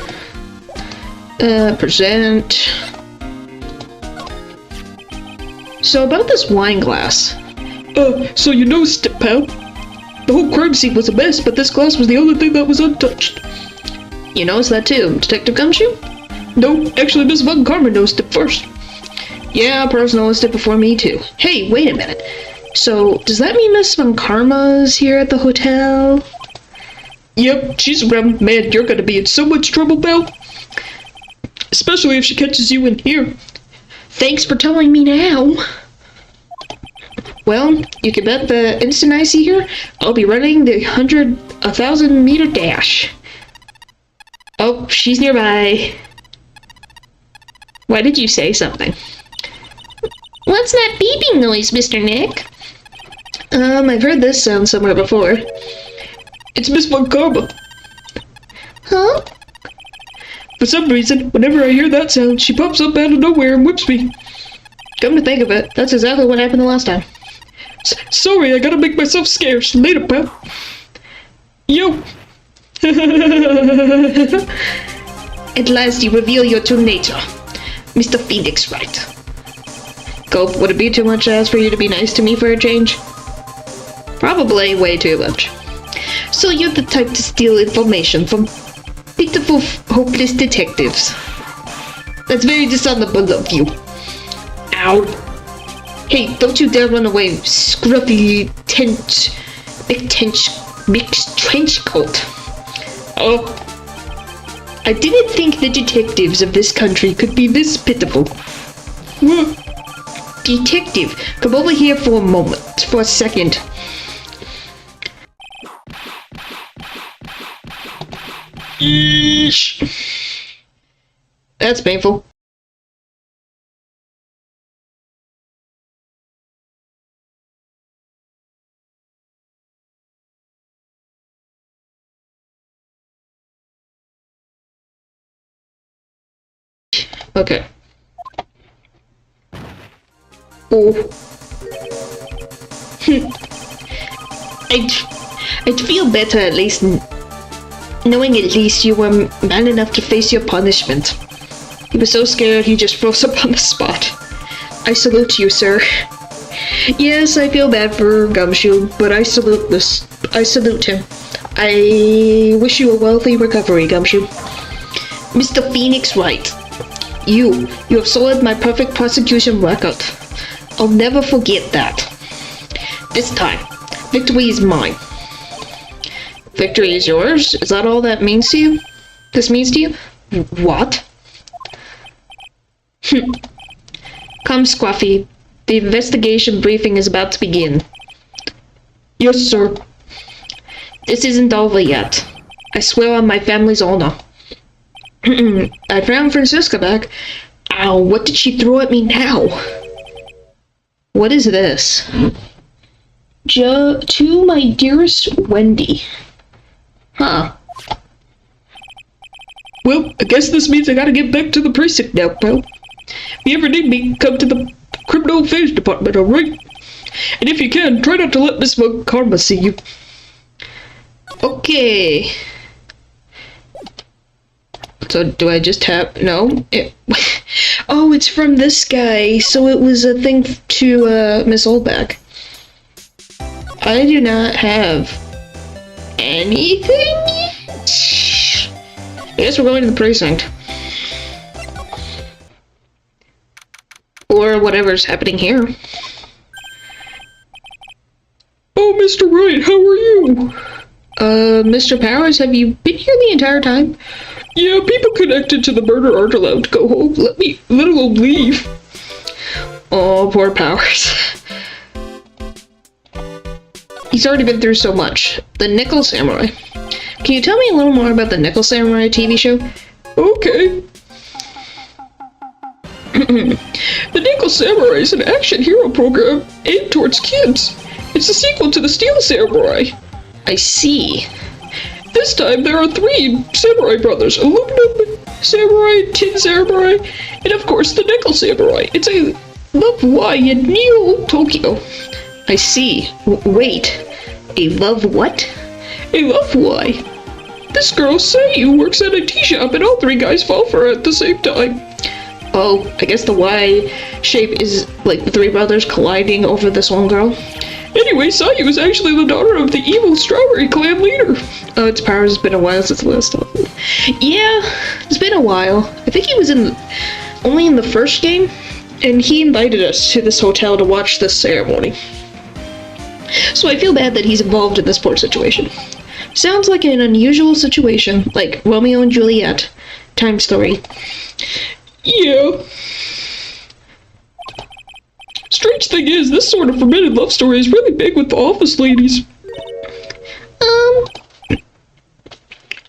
Present. So about this wine glass. So you noticed it, pal. The whole crime scene was a mess, but this glass was the only thing that was untouched. You noticed that too, Detective Gumshoe? No, actually Miss Von Karma noticed it first. Yeah, Pearls noticed it before me too. Hey, wait a minute. So, does that mean Miss Von Karma's here at the hotel? Yep, she's around. Man, you're gonna be in so much trouble, pal. Especially if she catches you in here. Thanks for telling me now. Well, you can bet the instant I see her, I'll be running the 1,000 meter dash. Oh, she's nearby. Why did you say something? What's that beeping noise, Mr. Nick? I've heard this sound somewhere before. It's Miss Von Karma. Huh? For some reason, whenever I hear that sound, she pops up out of nowhere and whips me. Come to think of it, that's exactly what happened the last time. Sorry, I gotta make myself scarce. Later, pal. Yo! At last you reveal your true nature. Mr. Phoenix Wright. Cope, would it be too much to ask for you to be nice to me for a change? Probably way too much. So you're the type to steal information from pitiful, hopeless detectives. That's very dishonorable of you. Ow. Hey, don't you dare run away, scruffy mixed trench coat. Oh. I didn't think the detectives of this country could be this pitiful. Detective, come over here for a moment, for a second. Yeesh. That's painful. Okay. Oh. I'd feel better at least knowing at least you were man enough to face your punishment. He was so scared he just froze up on the spot. I salute you, sir. Yes, I feel bad for Gumshoe, but I salute him. I wish you a wealthy recovery, Gumshoe. Mr. Phoenix Wright, you have solid my perfect prosecution record. I'll never forget that. This time, victory is mine. Victory is yours? Is that all that means to you? This means to you? What? Come, Scruffy. The investigation briefing is about to begin. Yes, sir. This isn't over yet. I swear on my family's honor. I found Francisca back. Ow, what did she throw at me now? What is this? To my dearest Wendy. Huh. Well, I guess this means I gotta get back to the precinct now, pal. If you ever need me, come to the criminal affairs department, alright? And if you can, try not to let Miss Karma see you. Okay. So, do I just tap? No? Oh, it's from this guy, so it was a thing to, Miss Oldbag. I do not have anything? I guess we're going to the precinct. Or whatever's happening here. Oh, Mr. Wright, how are you? Mr. Powers, have you been here the entire time? Yeah, people connected to the murder aren't allowed to go home. Let alone leave. Oh, poor Powers. He's already been through so much. The Nickel Samurai. Can you tell me a little more about the Nickel Samurai TV show? Okay. The Nickel Samurai is an action hero program aimed towards kids. It's a sequel to the Steel Samurai. I see. This time there are 3 Samurai brothers. Aluminum Samurai, Tin Samurai, and of course the Nickel Samurai. It's a Love Y in Neo Tokyo. I see. Wait. A love what? A love Y. This girl Sayu works at a tea shop and all 3 guys fall for her at the same time. Oh, I guess the Y shape is like the 3 brothers colliding over this one girl. Anyway, Sayu is actually the daughter of the evil Strawberry Clan leader. Oh, it's Powers. It's been a while since the last time. Yeah, it's been a while. I think he was only in the first game, and he invited us to this hotel to watch this ceremony. So I feel bad that he's involved in this poor situation. Sounds like an unusual situation, like Romeo and Juliet times 3. Yeah. Strange thing is, this sort of forbidden love story is really big with the office ladies.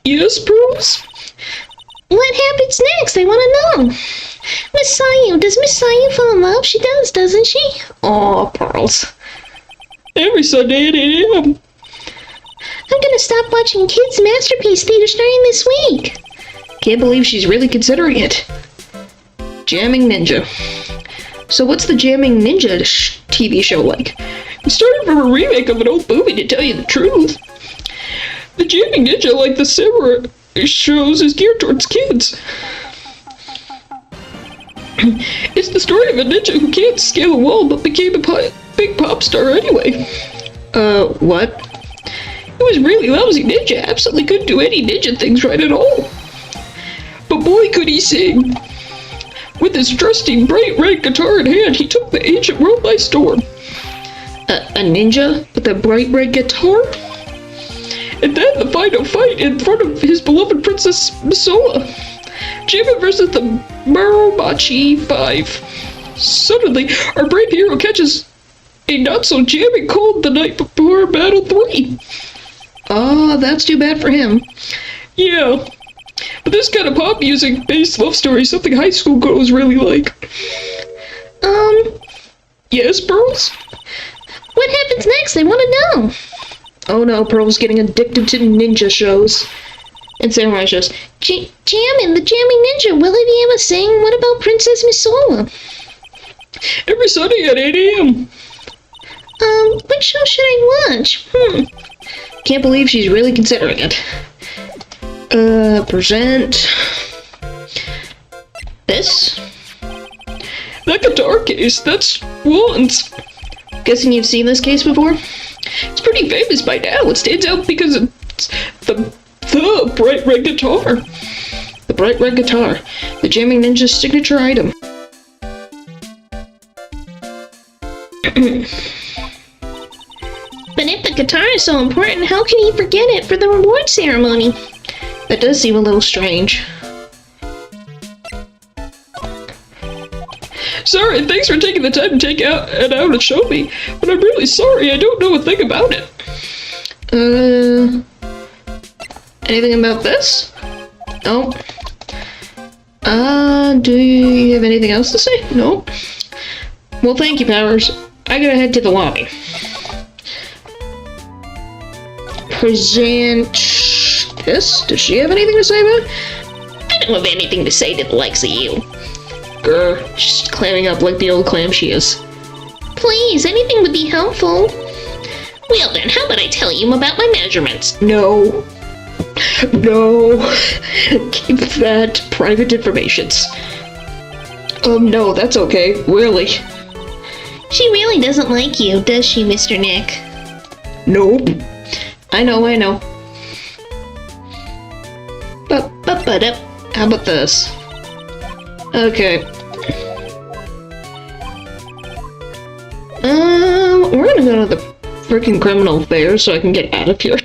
Yes, Pearls? What happens next? I want to know. Miss Sayu, does Miss Sayu fall in love? She does, doesn't she? Aw, Pearls. Every Sunday at 8 a.m. I'm gonna stop watching Kids Masterpiece Theater starting this week. Can't believe she's really considering it. Jamming Ninja. So what's the Jamming Ninja TV show like? It started from a remake of an old movie, to tell you the truth. The Jamming Ninja, like the Samurai shows, is geared towards kids. It's the story of a ninja who can't scale a wall but became a big pop star anyway. What? He was really lousy ninja, absolutely couldn't do any ninja things right at all. But boy could he sing. With his trusty bright red guitar in hand, he took the ancient world by storm. A ninja with a bright red guitar? And then the final fight in front of his beloved Princess Misola. Jamming versus the Muromachi 5. Suddenly, our brave hero catches a not-so-jamming cold the night before Battle 3. Oh, that's too bad for him. Yeah, this kind of pop music-based love story, something high school girls really like. Yes, Pearls? What happens next? I want to know. Oh no, Pearl's getting addicted to ninja shows. And samurai shows. Jammin', the Jamming Ninja, will he be able to sing? What about Princess Misola? Every Sunday at 8 a.m. Which show should I watch? Can't believe she's really considering it. Present... this? That guitar case, that's Juan's. Guessing you've seen this case before? It's pretty famous by now. It stands out because it's the bright red guitar. The bright red guitar. The Jamming Ninja's signature item. But if the guitar is so important, how can he forget it for the reward ceremony? That does seem a little strange. Sorry, thanks for taking the time to take it out and show me, but I'm really sorry, I don't know a thing about it. Anything about this? No. Do you have anything else to say? No. Well, thank you, Powers. I gotta head to the lobby. Present this? Does she have anything to say about it? I don't have anything to say to the likes of you. Grr, she's clamming up like the old clam she is. Please, anything would be helpful. Well then, how about I tell you about my measurements? No. No. Keep that private information. No, that's okay. Really. She really doesn't like you, does she, Mr. Nick? Nope. I know. But, how about this? Okay. We're gonna go to the freaking criminal fair so I can get out of here.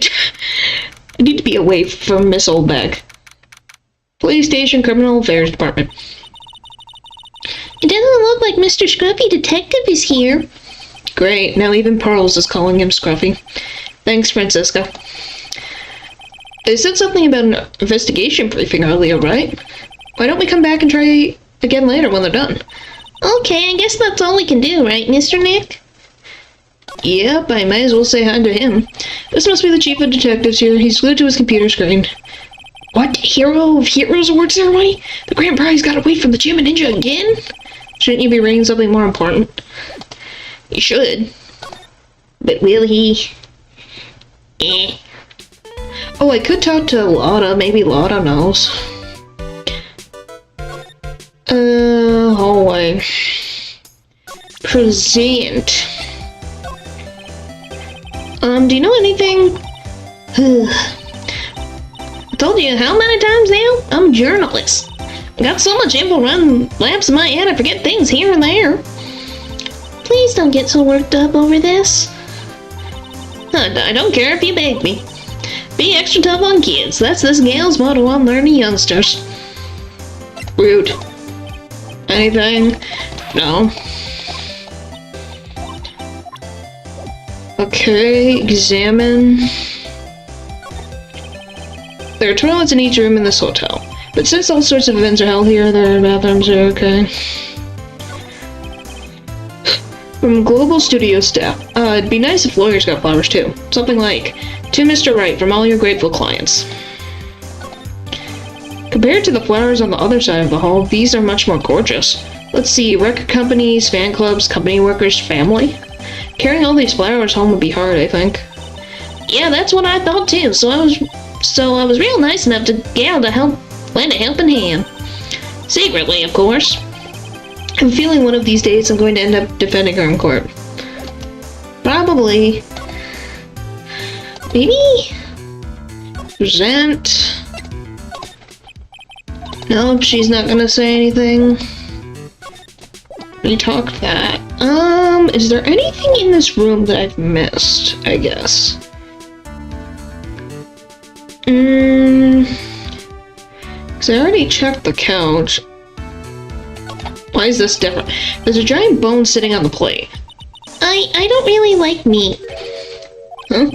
I need to be away from Miss Oldbag. Police Station Criminal Affairs Department. It doesn't look like Mr. Scruffy Detective is here. Great, now even Pearls is calling him Scruffy. Thanks, Francisca. They said something about an investigation briefing earlier, right? Why don't we come back and try again later when they're done? Okay, I guess that's all we can do, right, Mr. Nick? Yep, I might as well say hi to him. This must be the chief of detectives here. He's glued to his computer screen. What? Hero of Heroes award ceremony? The grand prize got away from the Jamming Ninja again? Shouldn't you be reading something more important? You should. But will he? Oh, I could talk to Lotta. Maybe Lotta knows. Hallway. Present. Do you know anything? I told you how many times now? I'm a journalist. I got so much info running laps in my head I forget things here and there. Please don't get so worked up over this. I don't care if you beg me. Be extra tough on kids. That's this gal's motto on learning youngsters. Rude. Anything? No. Okay, examine. There are toilets in each room in this hotel. But since all sorts of events are held here, their bathrooms are okay. From Global Studio staff. It'd be nice if lawyers got flowers too. Something like, to Mr. Wright from all your grateful clients. Compared to the flowers on the other side of the hall, these are much more gorgeous. Let's see, record companies, fan clubs, company workers, family. Carrying all these flowers home would be hard, I think. Yeah, that's what I thought too. So I was real nice enough to gal to lend a helping hand. Secretly, of course. I have a feeling one of these days I'm going to end up defending her in court. Probably. Maybe? Present. Nope, she's not gonna say anything. We talked that. Is there anything in this room that I've missed, I guess? Because I already checked the couch. Why is this different? There's a giant bone sitting on the plate. I don't really like meat. Huh?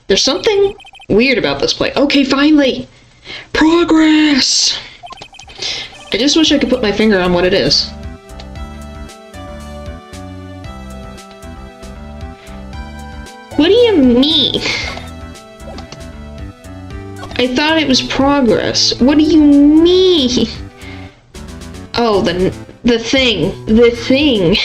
There's something weird about this plate. Okay, finally! Progress! I just wish I could put my finger on what it is. What do you mean? I thought it was progress. What do you mean? Oh, the thing. The thing.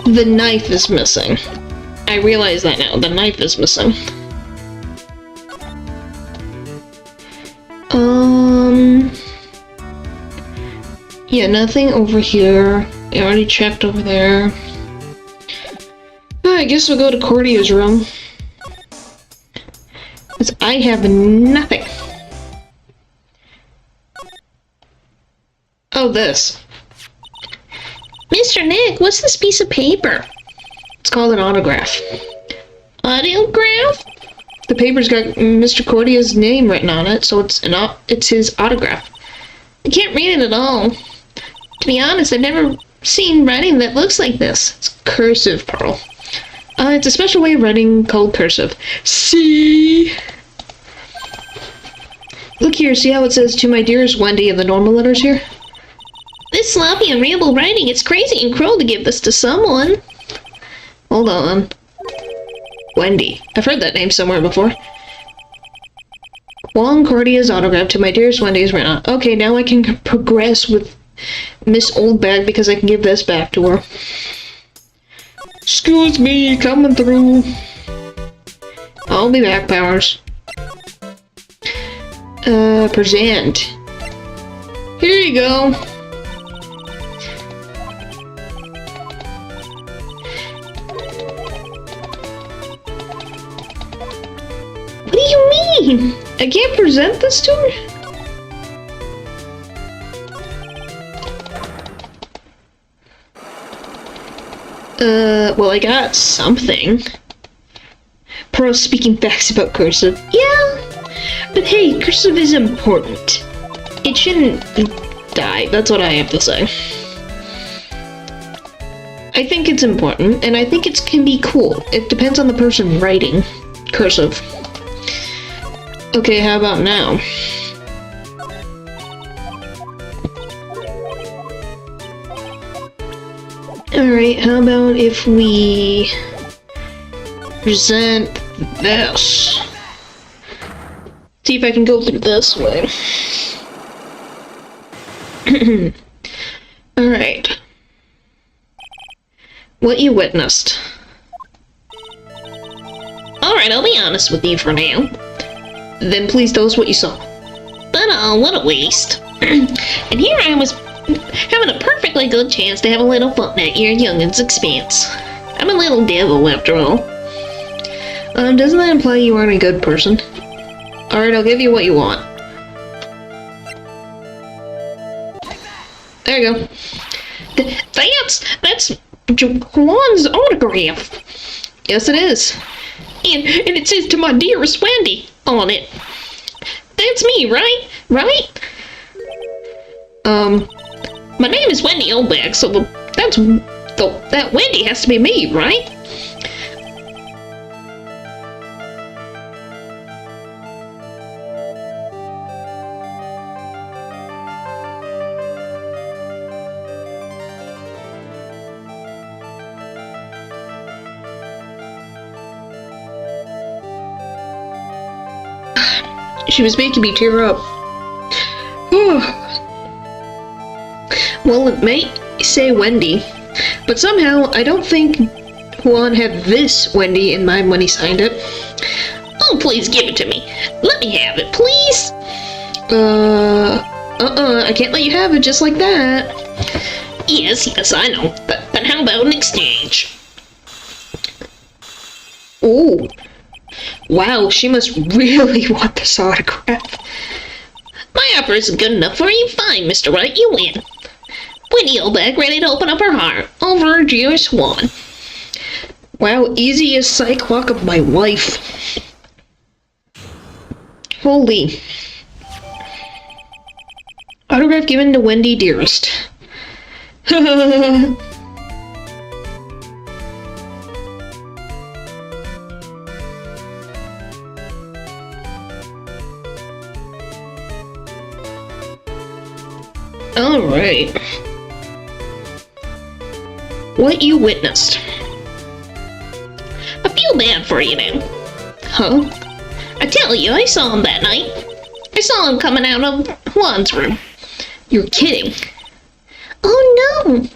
The knife is missing. I realize that now. The knife is missing. Yeah, nothing over here. I already checked over there. I guess we'll go to Cordia's room. Because I have nothing. Oh, this. Mr. Nick, what's this piece of paper? It's called an autograph. Autograph? The paper's got Mr. Cordia's name written on it, so it's his autograph. I can't read it at all. To be honest, I've never seen writing that looks like this. It's cursive, Pearl. It's a special way of writing called cursive. See? Look here, see how it says, "To my dearest Wendy," in the normal letters here? This sloppy, unreadable writing, it's crazy and cruel to give this to someone. Hold on. Wendy. I've heard that name somewhere before. Juan Cordia's autograph to my dearest Wendy is written on. Okay, now I can progress with Miss Oldbag because I can give this back to her. Excuse me, coming through. I'll be back, Powers. Present. Here you go. What do you mean? I can't present this to her? Well, I got something. Pro speaking facts about cursive. Yeah, but hey, cursive is important. It shouldn't die, that's what I have to say. I think it's important, and I think it can be cool. It depends on the person writing cursive. Okay, how about now? Alright, how about if we present this? See if I can go through this way. Alright. What you witnessed. Alright, I'll be honest with you for now. Then please tell us what you saw. But what a waste. And here I was having a perfectly good chance to have a little fun at your youngin's expense. I'm a little devil after all. Doesn't that imply you aren't a good person? Alright, I'll give you what you want. There you go. That's Juan's autograph. Yes, it is. And it says "To my dearest Wendy" on it. That's me, right? Right? My name is Wendy Oldbag, so that Wendy has to be me, right? She was making me tear up. Well, it may say Wendy, but somehow I don't think Juan had this Wendy in mind when he signed it. Oh, please give it to me. Let me have it, please. I can't let you have it just like that. Yes, I know. But how about an exchange? Ooh. Wow, she must really want this autograph. My offer isn't good enough for you. Fine, Mr. Wright, you win. Wendy Oldbag ready to open up her heart over her dearest Juan. Wow, easy as psych walk of my life. Holy. Autograph given to Wendy dearest. right. What you witnessed? I feel bad for you now. Huh? I tell you, I saw him that night. I saw him coming out of Juan's room. You're kidding. Oh no!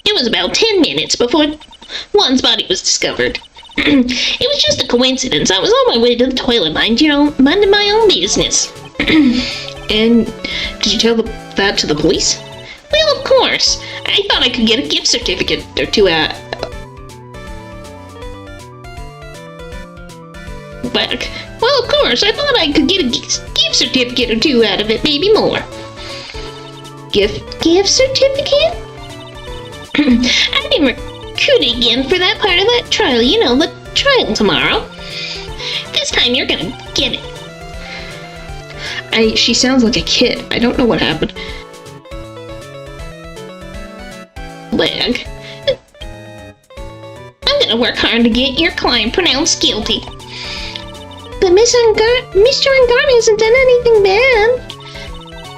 It was about 10 minutes before Juan's body was discovered. It was just a coincidence. I was on my way to the toilet, minding my own business. And did you tell that to the police? Well, of course. I thought I could get a gift certificate or two out. Back. Well, of course. I thought I could get a gift certificate or two out of it, maybe more. Gift certificate? I didn't recruit again for that part of that trial. You know, the trial tomorrow. This time you're gonna get it. She sounds like a kid. I don't know what happened. Oldbag. I'm gonna work hard to get your client pronounced guilty. But Mr. Ungard hasn't done anything bad.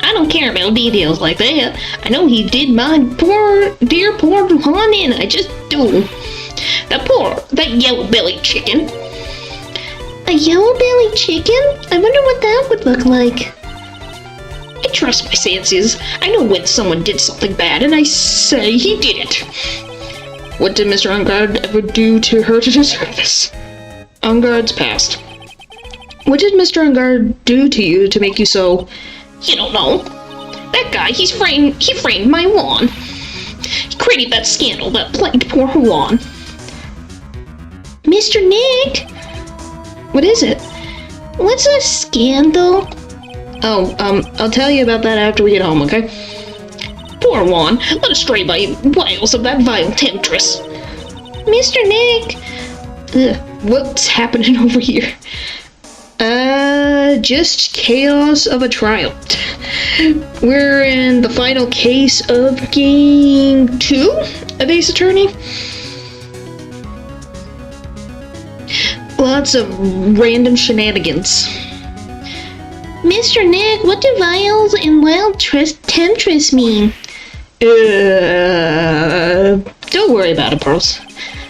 I don't care about details like that. I know he did my dear poor Juan in. I just do. That yellow-bellied chicken. A yellow-bellied chicken? I wonder what that would look like. I trust my senses. I know when someone did something bad, and I say he did it. What did Mr. Ungard ever do to her to deserve this? Ungard's past. What did Mr. Ungard do to you to make you so... You don't know. That guy, he framed my Juan. He created that scandal that plagued poor Juan. Mr. Nick? What is it? What's a scandal? Oh, I'll tell you about that after we get home, okay? Poor Juan, led astray by wiles of that vile temptress. Mr. Nick! Ugh, what's happening over here? Just chaos of a trial. We're in the final case of Game 2 of Ace Attorney. Lots of random shenanigans. Mr. Nick, what do vials and wild temptress mean? Don't worry about it, Pearls.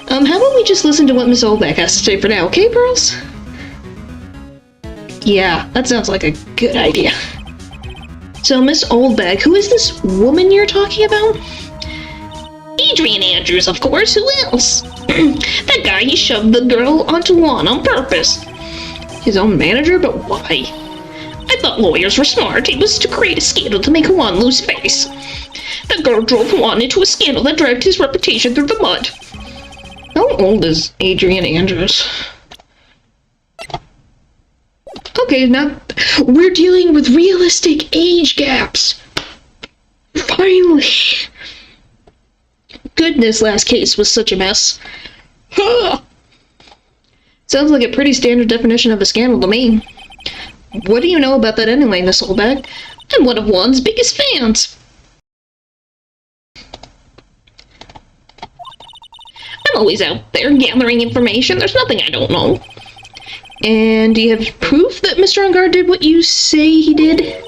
How about we just listen to what Miss Oldbag has to say for now, okay, Pearls? Yeah, that sounds like a good idea. So, Miss Oldbag, who is this woman you're talking about? Adrian Andrews, of course. Who else? That guy, he shoved the girl onto Juan on purpose. His own manager? But why? I thought lawyers were smart. It was to create a scandal to make Juan lose face. The girl drove Juan into a scandal that dragged his reputation through the mud. How old is Adrian Andrews? Okay, now we're dealing with realistic age gaps. Finally. Goodness, last case was such a mess. Sounds like a pretty standard definition of a scandal to me. What do you know about that anyway, Miss Oldbag? I'm one of Juan's biggest fans. I'm always out there gathering information. There's nothing I don't know. And do you have proof that Mr. Ungard did what you say he did?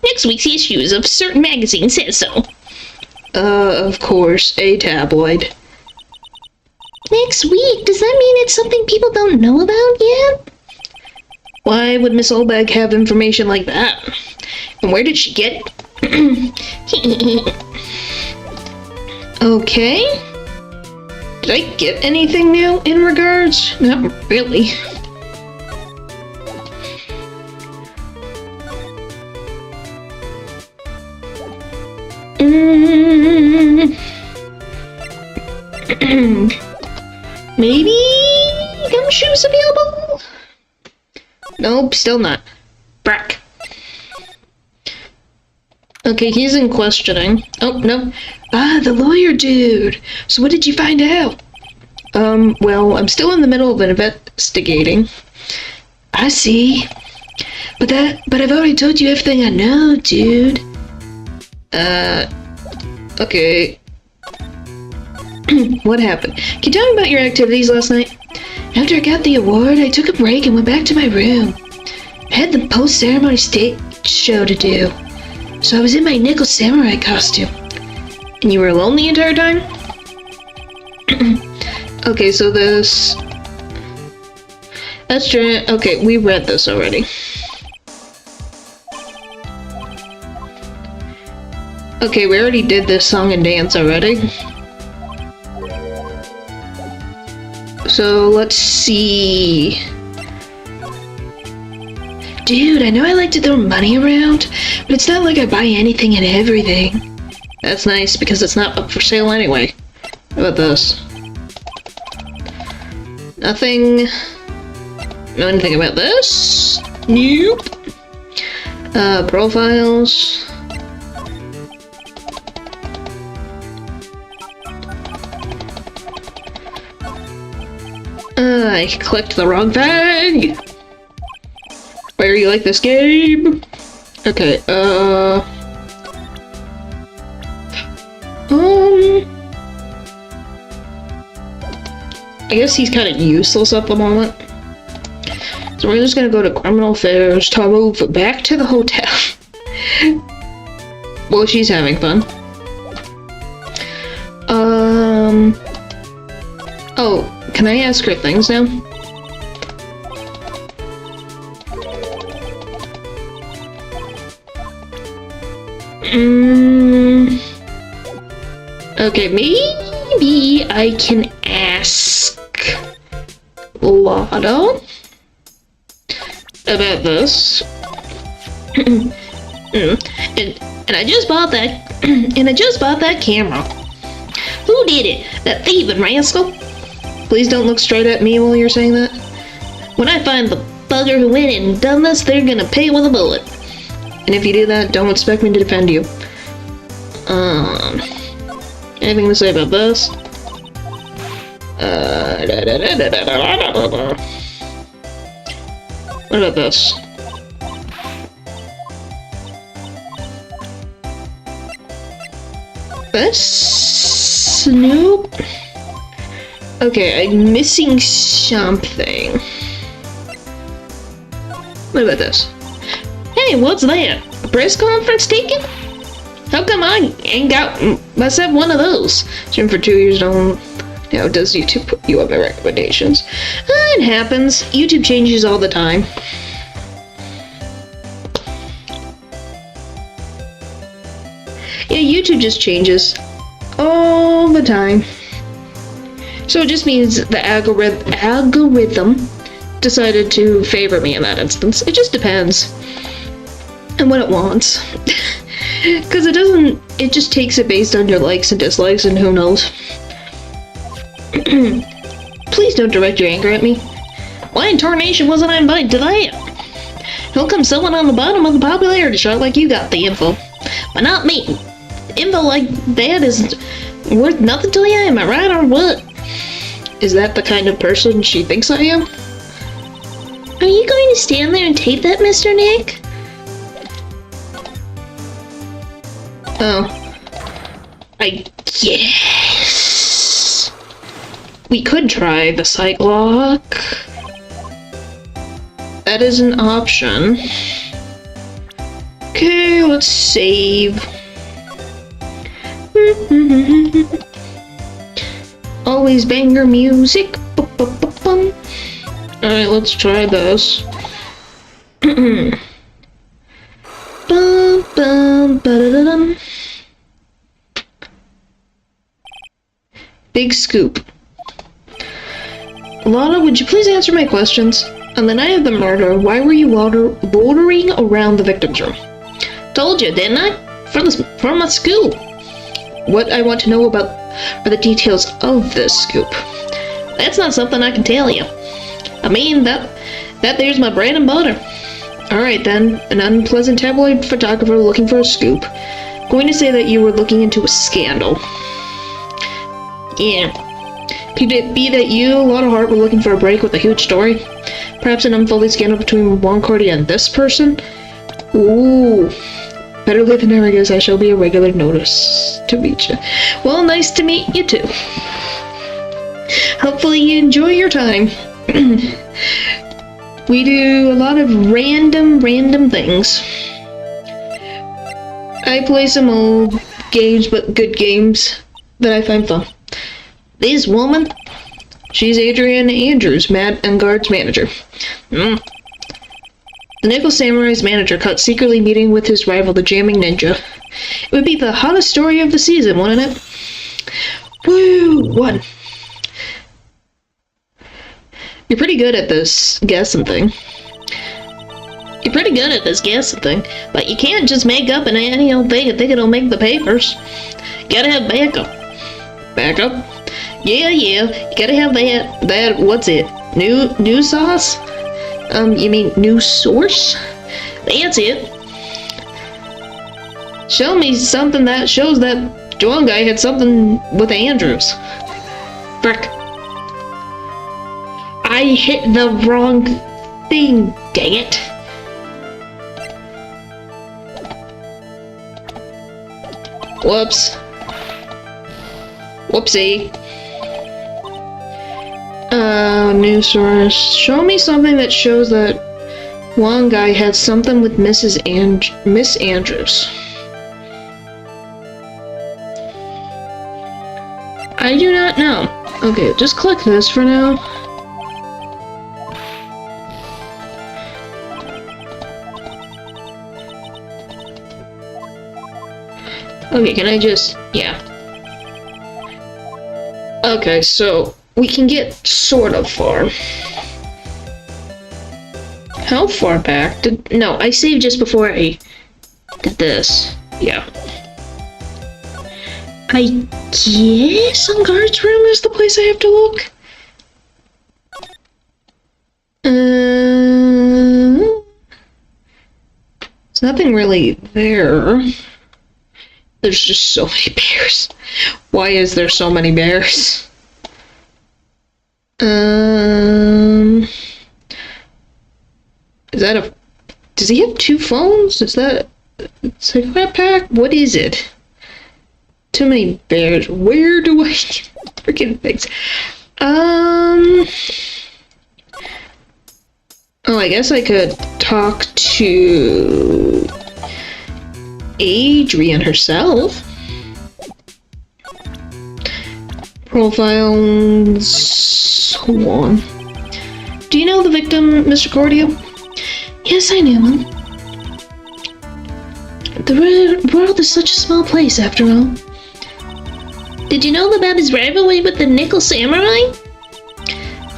Next week's issues of certain magazine says so. Of course, a tabloid. Next week? Does that mean it's something people don't know about yet? Why would Miss Oldbag have information like that? And where did she get it? Okay. Did I get anything new in regards? Not really. Maybe gumshoes available? Nope, still not. Brack. Okay, he's in questioning. Oh, no. Ah, the lawyer dude. So what did you find out? Well, I'm still in the middle of investigating. I see. But I've already told you everything I know, dude. Okay. What happened? Can you tell me about your activities last night? After I got the award, I took a break and went back to my room. I had the post-ceremony stage show to do. So I was in my nickel samurai costume. And you were alone the entire time? Okay, so this... That's true. Okay, we read this already. Okay, we already did this song and dance already. So, let's see... Dude, I know I like to throw money around, but it's not like I buy anything and everything. That's nice, because it's not up for sale anyway. How about this? Nothing... Know anything about this? Nope. Profiles... I clicked the wrong thing! Where you like this game? Okay, I guess he's kind of useless at the moment. So we're just gonna go to criminal affairs to move back to the hotel. Well, she's having fun. Oh, can I ask her things now? Okay, maybe I can ask Lotto about this. And I just bought that and I just bought that camera. Who did it? That thieving rascal? Please don't look straight at me while you're saying that. When I find the bugger who went and done this, they're gonna pay with a bullet. And if you do that, don't expect me to defend you. Anything to say about this? What about this? This? Nope. Okay, I'm missing something. What about this? Hey, what's that? A press conference ticket? How come I ain't got myself one of those? It's been for 2 years now. How does YouTube put you up my recommendations? It happens. YouTube changes all the time. Yeah, YouTube just changes all the time. So it just means the algorithm decided to favor me in that instance. It just depends on what it wants. Because it just takes it based on your likes and dislikes and who knows. Please don't direct your anger at me. Why in tarnation wasn't I invited to that? How come someone on the bottom of the popularity chart like you got the info, but not me? Info like that is worth nothing to you, am I right or what? Is that the kind of person she thinks I am? Are you going to stand there and tape that, Mr. Nick? Oh. I guess we could try the psych lock. That is an option. Okay, let's save. Always banger music. Alright, let's try this. Big scoop. Lana, would you please answer my questions? On the night of the murder, why were you loitering around the victim's room? Told you, didn't I? From a scoop. What I want to know about are the details of this scoop. That's not something I can tell you. I mean, that there's my bread and butter. Alright then, an unpleasant tabloid photographer looking for a scoop. Going to say that you were looking into a scandal. Yeah. Could it be that you, a lot of heart, were looking for a break with a huge story? Perhaps an unfolding scandal between Juan Cordy and this person? Ooh. Better late than never, guess I shall be a regular notice to meet you. Well, nice to meet you too. Hopefully you enjoy your time. We do a lot of random things. I play some old games, but good games that I find fun. This woman? She's Adrian Andrews, Matt and Guard's manager. Hmm. The Nickel Samurai's manager caught secretly meeting with his rival, the Jamming Ninja. It would be the hottest story of the season, wouldn't it? Woo! One. You're pretty good at this guessing thing. You're pretty good at this guessing thing, but you can't just make up an any old thing and think it'll make the papers. Gotta have backup. Backup? Yeah, you gotta have that, What's it? New sauce? You mean new source? that's it. Show me something that shows that one guy had something with Andrews. Frick. I hit the wrong thing, dang it. Whoops. Whoopsie. New source. Show me something that shows that one guy had something with Miss Andrews. I do not know. Okay, just click this for now. Okay, can I just... yeah. Okay, so we can get sort of far. How far back? No, I saved just before I did this. Yeah. I guess on Guard's room is the place I have to look. There's nothing really there. There's just so many bears. Why is there so many bears? Is that a... does he have two phones? Is that a cigarette pack? What is it? Too many bears. Where do I get freaking things? Oh, I guess I could talk to Adrian herself. Profile and so on. Do you know the victim, Mr. Cordio? Yes, I knew him. The world is such a small place, after all. Did you know about his rivalry with the Nickel Samurai?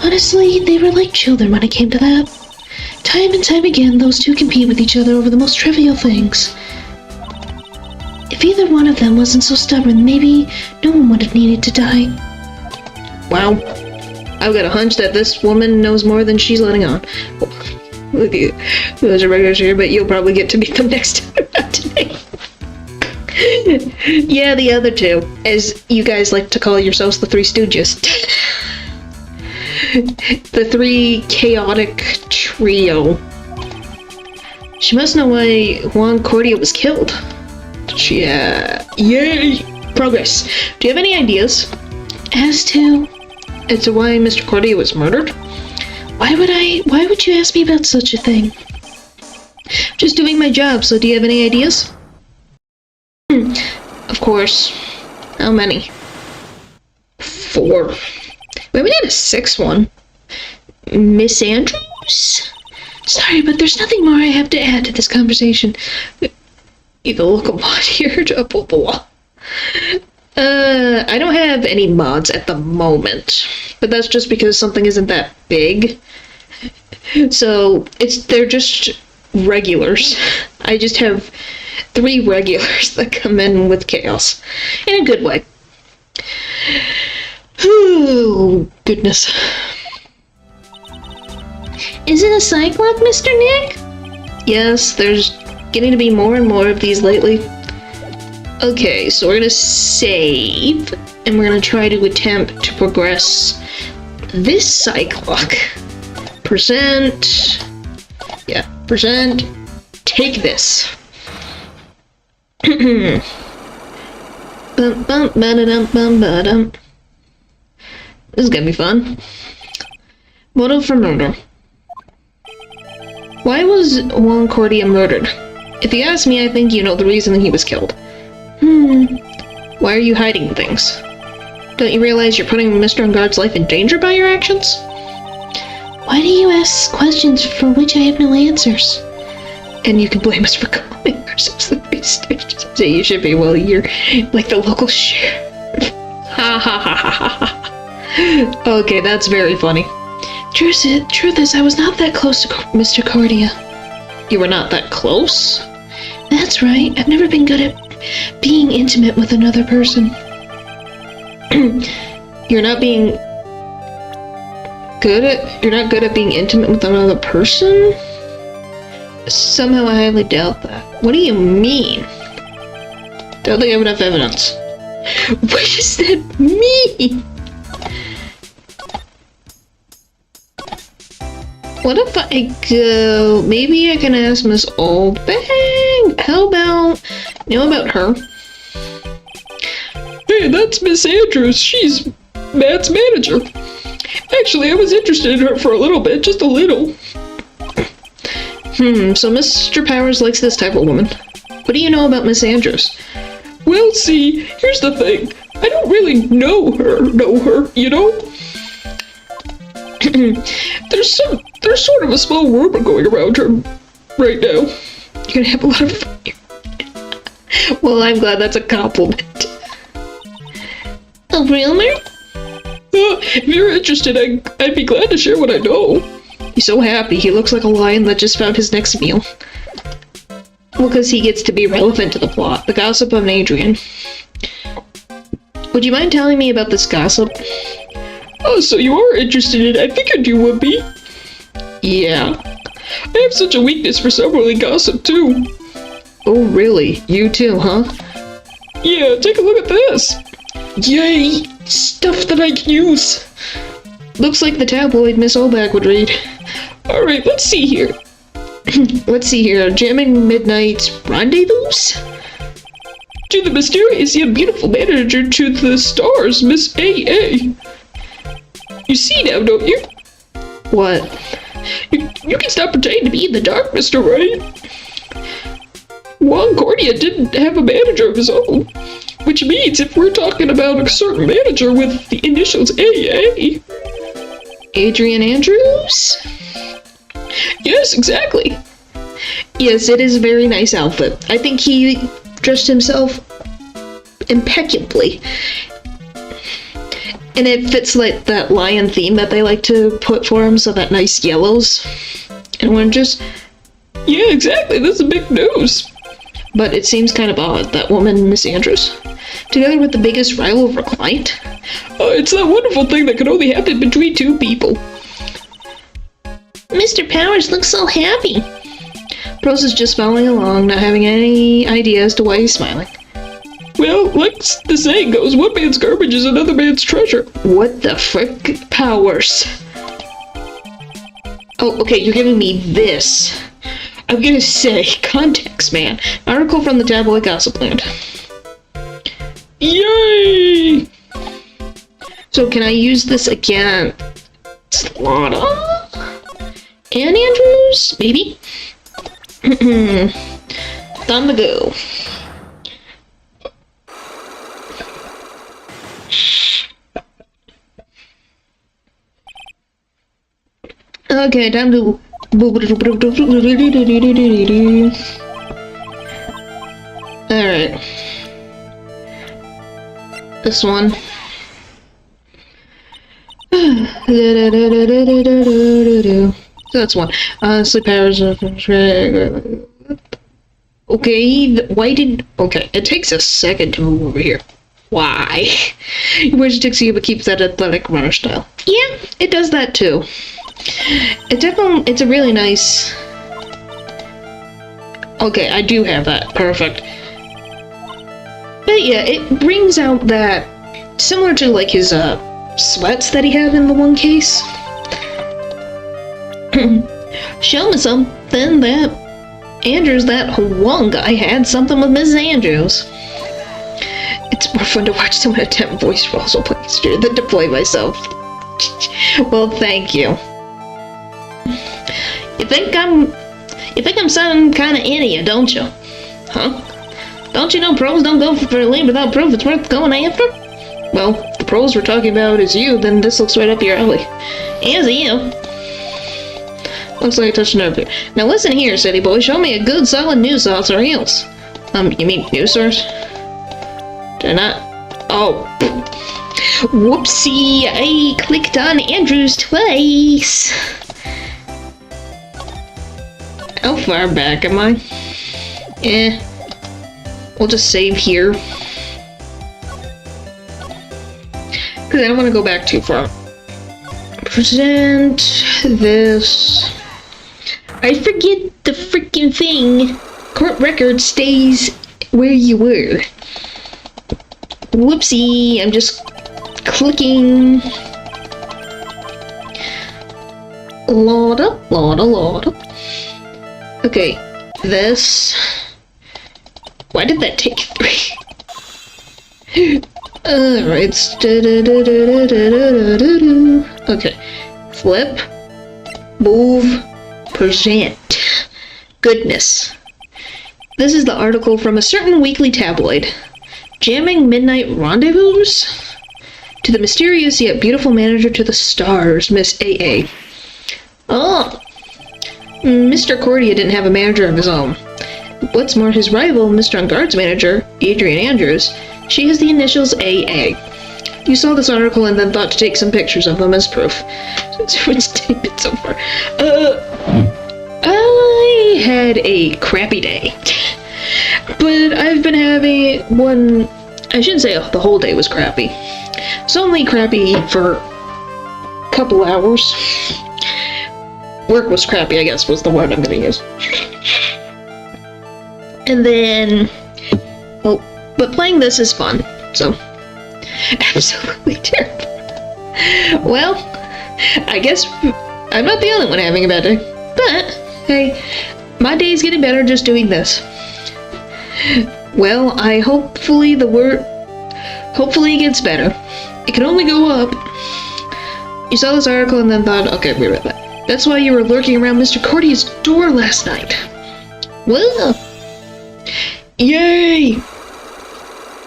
Honestly, they were like children when it came to that. Time and time again, those two compete with each other over the most trivial things. If either one of them wasn't so stubborn, maybe no one would have needed to die. Wow. I've got a hunch that this woman knows more than she's letting on. Those are regulars here, but you'll probably get to meet them next time, not today. Yeah, the other two, as you guys like to call yourselves, the Three Stooges. The three chaotic trio. She must know why Juan Cordia was killed. Yay! Progress. Do you have any ideas? As to why Mr. Cordia was murdered? Why would you ask me about such a thing? Just doing my job, so do you have any ideas? Of course. How many? 4. We haven't had a 6th one. Miss Andrews? Sorry, but there's nothing more I have to add to this conversation. Either look a mod here to blah blah. I don't have any mods at the moment, but that's just because something isn't that big. So they're just regulars. I just have 3 regulars that come in with chaos in a good way. Oh goodness. Is it a cyclops, Mr. Nick? Yes, there's getting to be more and more of these lately. Okay, so we're gonna save, and we're gonna try to attempt to progress this cyclock. Present. Yeah, present. Take this. Bum bum ba-da-dum bum ba-dum. This is gonna be fun. Motive for murder. Why was Juan Cordia murdered? If you ask me, I think you know the reason he was killed. Why are you hiding things? Don't you realize you're putting Mr. Ungard's life in danger by your actions? Why do you ask questions for which I have no answers? And you can blame us for calling ourselves the police station. So you should be, well, you're like the local sheriff. Ha ha ha ha ha ha. Okay, that's very funny. Truth is, I was not that close to Mr. Cordia. You were not that close? That's right. I've never been good at being intimate with another person. You're not good at being intimate with another person? Somehow I highly doubt that. What do you mean? Don't think I have enough evidence. What does that mean? What if I go... Maybe I can ask Miss Oldbag? How about... You know about her? Hey, that's Miss Andrews. She's Matt's manager. Actually, I was interested in her for a little bit, just a little. So Mr. Powers likes this type of woman. What do you know about Miss Andrews? Well, see, here's the thing. I don't really know her, you know? There's sort of a small rumor going around her right now. You're gonna have a lot of fun. Well, I'm glad that's a compliment. A rumor? If you're interested, I'd be glad to share what I know. He's so happy. He looks like a lion that just found his next meal. Well, because he gets to be relevant to the plot. The gossip of Adrian. Would you mind telling me about this gossip? Oh, so you are interested in it. I figured you would be. Yeah. I have such a weakness for subtly gossip, too. Oh, really? You too, huh? Yeah, take a look at this. Yay! Stuff that I can use. Looks like the tabloid Miss Oldbag would read. Alright, let's see here. Let's see here. Jamming Midnight's Rendezvous? To the mysterious yet beautiful manager to the stars, Miss A.A. You see now, don't you? What? You can stop pretending to be in the dark, Mr. Wright. Juan Cordia didn't have a manager of his own. Which means if we're talking about a certain manager with the initials AA... Adrian Andrews? Yes, exactly. Yes, it is a very nice outfit. I think he dressed himself impeccably. And it fits like that lion theme that they like to put for him, so that nice yellows and oranges. Yeah, exactly. That's the big news. But it seems kind of odd, that woman, Miss Andrews, together with the biggest rival of her client. It's that wonderful thing that can only happen between two people. Mr. Powers looks so happy. Prose is just following along, not having any idea as to why he's smiling. Well, like the saying goes, one man's garbage is another man's treasure. What the frick, Powers? Oh, okay, you're giving me this. I'm gonna say, context, man. Article from the tabloid Gossip Land. Yay! So can I use this again? Slaughter? And Andrews? Maybe? Time to go. Okay, time to... Alright. This one. So that's one. Sleep powers of... Okay, why did... Okay, it takes a second to move over here. Why? Which takes you but keeps that athletic runner style. Yeah, it does that too. It's a really nice... Okay, I do have that. Perfect. But yeah, it brings out that... Similar to like his sweats that he had in the one case. Show me something that Andrews, that one guy, had something with Mrs. Andrews. It's more fun to watch someone attempt voice roles while playing Street than to play myself. Well, thank you. You think I'm some kind of idiot, don't you? Huh? Don't you know pros don't go for a lead without proof it's worth going after? Well, if the pros we're talking about is you, then this looks right up your alley. Is you? Looks like I touched a nerve here. Now listen here, city boy. Show me a good solid news source or else. You mean news source? Did I not? Oh. Whoopsie! I clicked on Andrews twice. How far back am I? We'll just save here. Because I don't want to go back too far. Present this. I forget the freaking thing. Court record stays where you were. Whoopsie, I'm just clicking. Load up. Okay, this. Why did that take 3? Alright. Okay. Flip. Move. Present. Goodness. This is the article from a certain weekly tabloid. Jamming midnight rendezvous? To the mysterious yet beautiful manager to the stars, Miss A.A. Oh. Mr. Cordia didn't have a manager of his own. What's more, his rival, Mr. Unguard's manager, Adrian Andrews, she has the initials AA. You saw this article and then thought to take some pictures of them as proof. Everyone's taking it so far. I had a crappy day. But I've been having one... I shouldn't say the whole day was crappy. It's only crappy for a couple hours. Work was crappy, I guess, was the word I'm gonna use. And then... Well, but playing this is fun, so... Absolutely terrible. Well, I guess I'm not the only one having a bad day. But, hey, my day's getting better just doing this. Well, hopefully it gets better. It can only go up. You saw this article and then thought, okay, we're right back. That's why you were lurking around Mr. Cordy's door last night. Well, yay!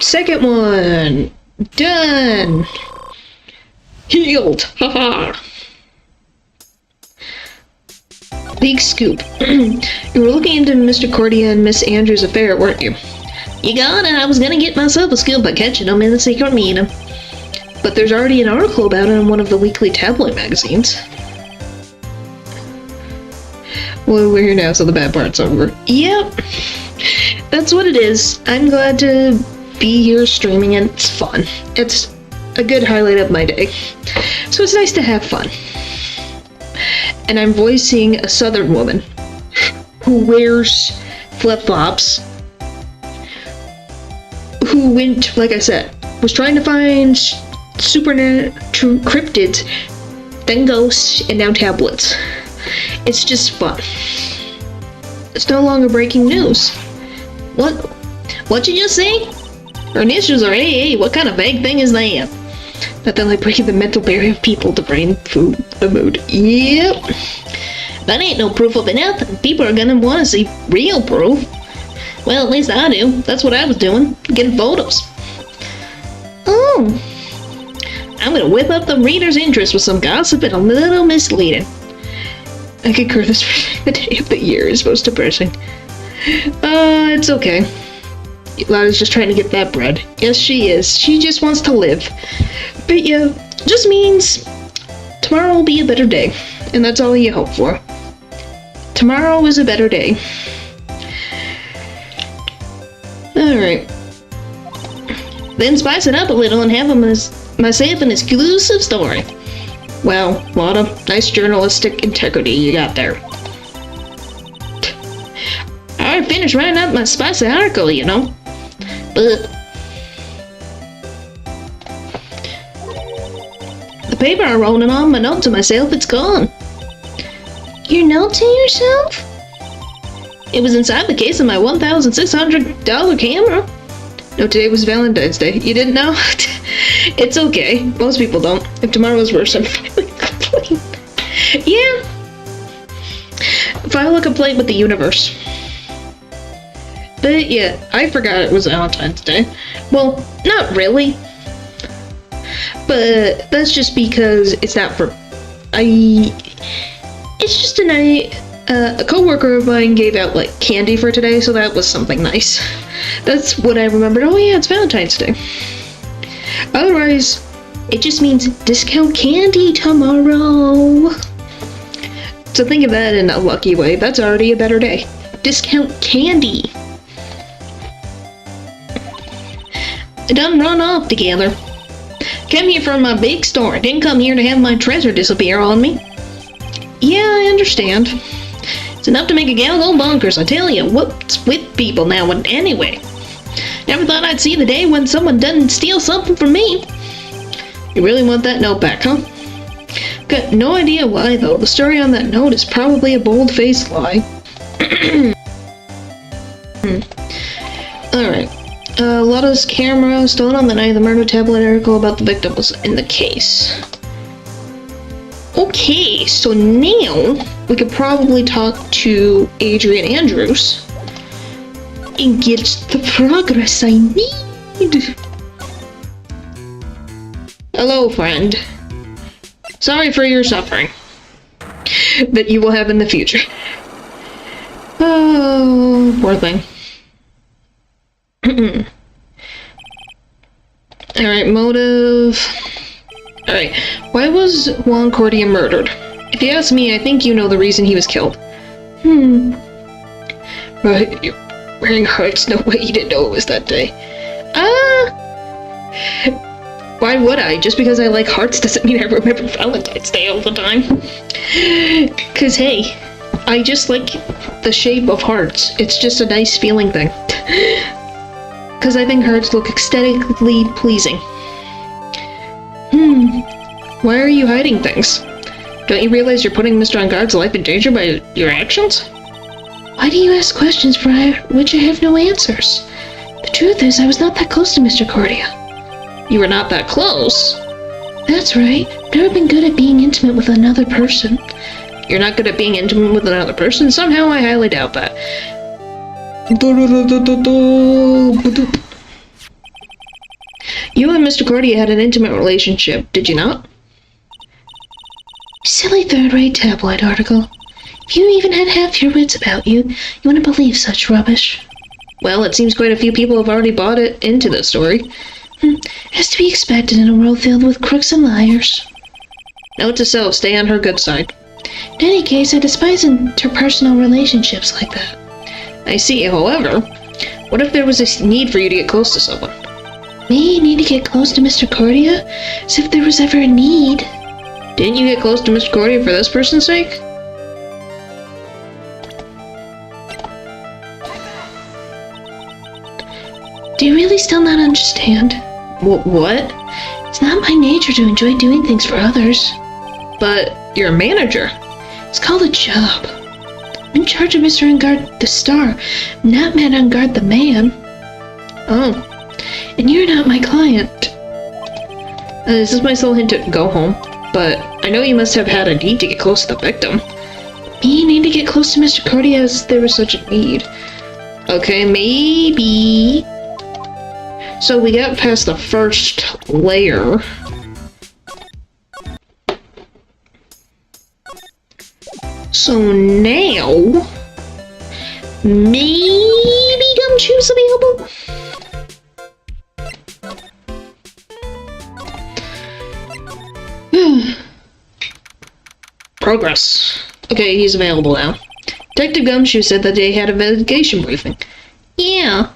Second one. Done. Healed. Haha. Big scoop. You were looking into Mr. Cordia and Miss Andrews' affair, weren't you? you got it. I was gonna get myself a scoop by catching them in the secret meeting. But there's already an article about it in one of the weekly tabloid magazines. Well, we're here now, so the bad part's over. Yep. That's what it is. I'm glad to be here streaming, and it's fun. It's a good highlight of my day. So it's nice to have fun. And I'm voicing a southern woman who wears flip-flops, who went, like I said, was trying to find supernatural cryptids, then ghosts, and now tablets. It's just fun. It's no longer breaking news. What you just say? Her initials are AA. What kind of vague thing is that? Nothing like breaking the mental barrier of people to brain food the mood. Yep. That ain't no proof of nothing. People are gonna want to see real proof. Well, at least I do. That's what I was doing. Getting photos. Oh. I'm gonna whip up the reader's interest with some gossip and a little misleading. I could cure this for the day of the year as opposed to person. It's okay. Lada's just trying to get that bread. Yes, she is. She just wants to live. But yeah, just means tomorrow will be a better day. And that's all you hope for. Tomorrow is a better day. Alright. Then spice it up a little and have myself an exclusive story. Wow, Lada, nice journalistic integrity you got there. I finished writing up my spicy article, you know. But the paper I wrote it on my note to myself, it's gone. Your note to yourself? It was inside the case of my $1,600 camera. No, today was Valentine's Day. You didn't know? It's okay. Most people don't. If tomorrow was worse, I'm finally complaining. Yeah. file a complaint with the universe. But yeah, I forgot it was Valentine's Day. Well, not really. But that's just because it's not for... It's just a night... a coworker of mine gave out, like, candy for today, so that was something nice. That's what I remembered. Oh yeah, it's Valentine's Day. Otherwise, it just means discount candy tomorrow. So think of that in a lucky way. That's already a better day. Discount candy. Done run off together. Came here from my big store. I didn't come here to have my treasure disappear on me. Yeah, I understand. It's enough to make a gal go bonkers, I tell you. What's with people now anyway? Never thought I'd see the day when someone doesn't steal something from me. You really want that note back, huh? Got no idea why, though. The story on that note is probably a bold-faced lie. Alright. Lotta's camera stolen on the night of the murder. Tablet article about the victim was in the case. Okay, so now we could probably talk to Adrian Andrews and get the progress I need. Hello, friend. Sorry for your suffering that you will have in the future. Oh, poor thing. Alright, motive. Alright, why was Juan Cordia murdered? If you ask me, I think you know the reason he was killed. Right, you're wearing hearts, no way you didn't know it was that day. Why would I? Just because I like hearts doesn't mean I remember Valentine's Day all the time. Cause hey, I just like the shape of hearts. It's just a nice feeling thing. Cause I think hearts look aesthetically pleasing. Why are you hiding things? Don't you realize you're putting Mr. Engarde's life in danger by your actions? Why do you ask questions for which I have no answers? The truth is, I was not that close to Mr. Cordia. You were not that close? That's right. I've never been good at being intimate with another person. You're not good at being intimate with another person? Somehow I highly doubt that. You and Mr. Cordia had an intimate relationship, did you not? Silly third-rate tabloid article. If you even had half your wits about you, you wouldn't believe such rubbish. Well, it seems quite a few people have already bought it into the story. As to be expected in a world filled with crooks and liars. Note to self, stay on her good side. In any case, I despise interpersonal relationships like that. I see, however, what if there was a need for you to get close to someone? Me? Need to get close to Mr. Cordia? As if there was ever a need. Didn't you get close to Mr. Cordia for this person's sake? Do you really still not understand? What? It's not my nature to enjoy doing things for others. But you're a manager. It's called a job. I'm in charge of Mr. Engarde the star, not Matt Engarde the man. Oh. And you're not my client. This is my sole hint to go home, but I know you must have had a need to get close to the victim. Me need to get close to Mr. Cordia as there was such a need. Okay, maybe. So we got past the first layer. So now, maybe Gumshoe's available? Progress. Okay, he's available now. Detective Gumshoe said that they had a investigation briefing. Yeah.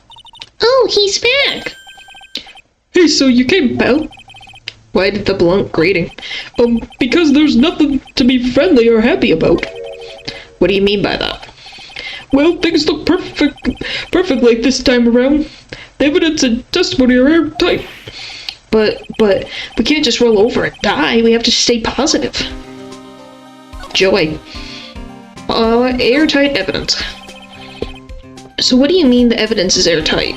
Oh, he's back. Hey, so you came about? Why did the blunt greeting? Because there's nothing to be friendly or happy about. What do you mean by that? Well, things look perfect like this time around. The evidence and testimony are airtight. But we can't just roll over and die. We have to stay positive. Joy. Airtight evidence. So what do you mean the evidence is airtight?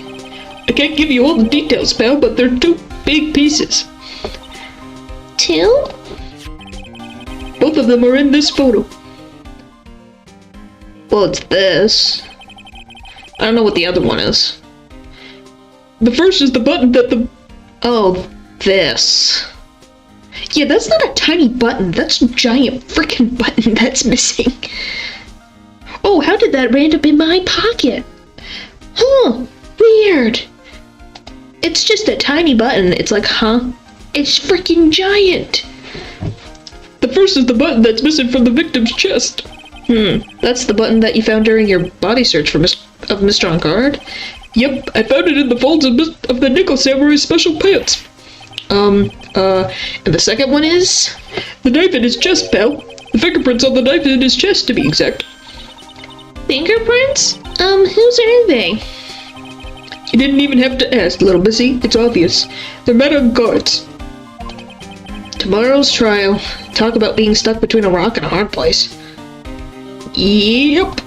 I can't give you all the details, pal, but they're two big pieces. Two? Both of them are in this photo. Well, it's this. I don't know what the other one is. The first is the button that the... Oh, this. Yeah, that's not a tiny button. That's a giant freaking button that's missing. Oh, how did that end up in my pocket? Huh, weird. It's just a tiny button. It's like, huh? It's freaking giant. The first is the button that's missing from the victim's chest. That's the button that you found during your body search for of Mr. On Guard? Yep, I found it in the folds of the Nickel Samurai's special pants. And the second one is? The knife in his chest, pal. The fingerprints on the knife in his chest, to be exact. Fingerprints? Whose are they? You didn't even have to ask, little missy. It's obvious. They're men on guards. Tomorrow's trial. Talk about being stuck between a rock and a hard place. Yep.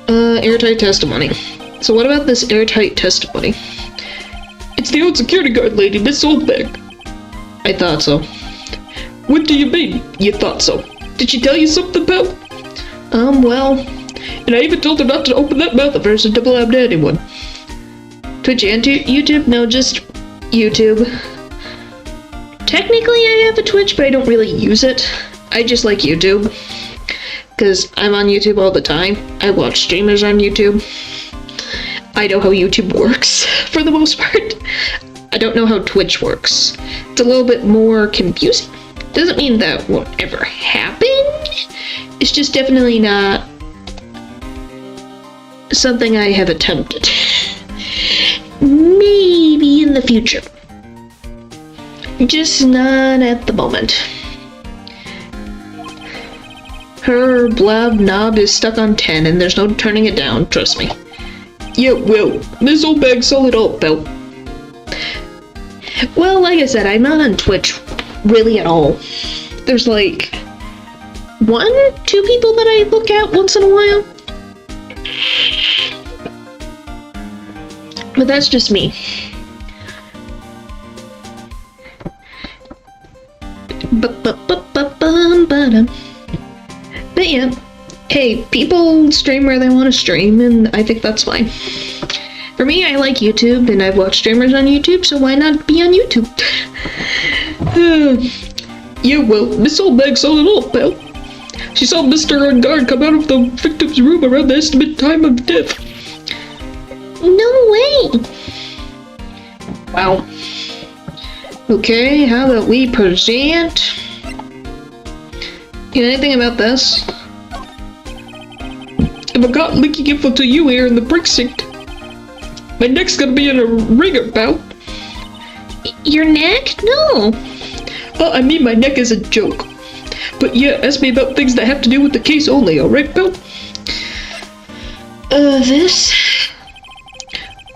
Airtight testimony. So what about this airtight testimony? It's the old security guard lady, Miss Oldbag. I thought so. What do you mean, you thought so? Did she tell you something, pal? Well... And I even told her not to open that mouth of hers and double up to anyone. Twitch and YouTube? No, just YouTube. Technically I have a Twitch, but I don't really use it. I just like YouTube. Because I'm on YouTube all the time. I watch streamers on YouTube. I know how YouTube works, for the most part. I don't know how Twitch works. It's a little bit more confusing. Doesn't mean that won't ever happen. It's just definitely not something I have attempted. Maybe in the future. Just not at the moment. Her blab knob is stuck on 10 and there's no turning it down, trust me. Yeah, well, Miss Oldbag saw it all, pal. Well, like I said, I'm not on Twitch really at all. There's like 1-2 people that I look at once in a while. But that's just me. But yeah, hey, people stream where they want to stream, and I think that's fine. For me, I like YouTube, and I've watched streamers on YouTube, so why not be on YouTube? Yeah, well, Miss Oldbag saw it all, pal. She saw Mr. On Guard come out of the victim's room around the estimated time of death. No way! Wow. Okay, how about we present... You know anything about this? If I got leaking info to you here in the precinct, my neck's gonna be in a ringer, pal. Your neck? No. I mean my neck is a joke. But yeah, ask me about things that have to do with the case only, alright, pal? This?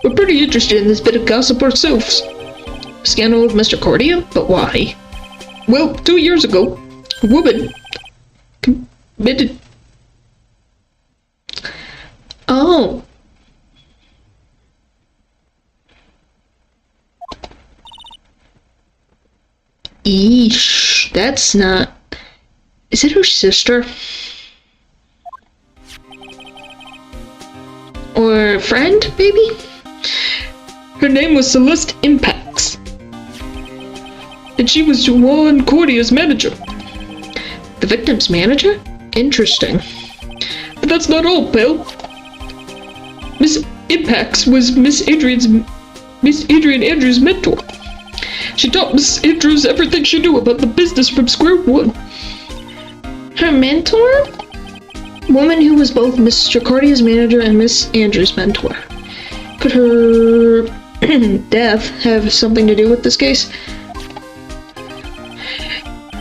We're pretty interested in this bit of gossip ourselves. Scandal of Mr. Cordia? But why? Well, 2 years ago, a woman committed... Oh. Eesh, that's not... Is it her sister? Or friend, maybe? Her name was Celeste Impacts. And she was Juan Cordia's manager. The victim's manager? Interesting. But that's not all, pal. Miss Impacts was Miss Adrian Andrews' mentor. She taught Miss Andrews everything she knew about the business from square one. Her mentor? Woman who was both Mr. Cordia's manager and Miss Andrews' mentor. Could her death have something to do with this case?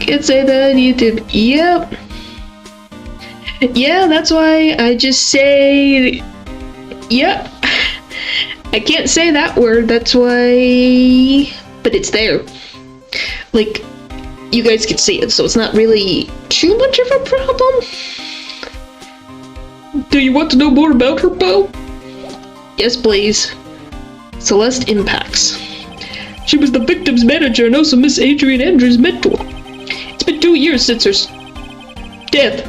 Can't say that you did. Yep. Yeah, that's why I just say... Yep. I can't say that word, that's why... But it's there. Like, you guys can see it, so it's not really too much of a problem. Do you want to know more about her, pal? Yes, please. Celeste Impacts. She was the victim's manager and also Miss Adrian Andrews' mentor. It's been 2 years since her death.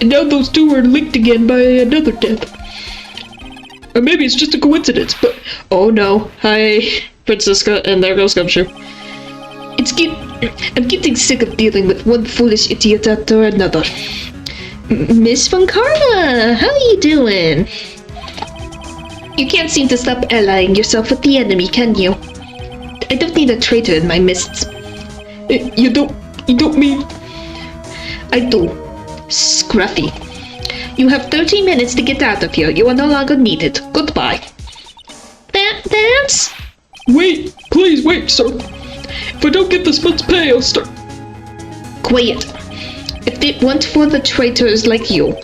And now those two are linked again by another death. Or maybe it's just a coincidence, but... Oh no. Hi, Francisca, and there goes Gumshoe. I'm getting sick of dealing with one foolish idiot after another. Miss Von Karma, how you doing? You can't seem to stop allying yourself with the enemy, can you? I don't need a traitor in my midst. You don't mean... I do. Scruffy. You have 30 minutes to get out of here. You are no longer needed. Goodbye. That's... Wait, please wait, sir. If I don't get this month's pay, I'll start... Quiet. If it weren't for the traitors like you...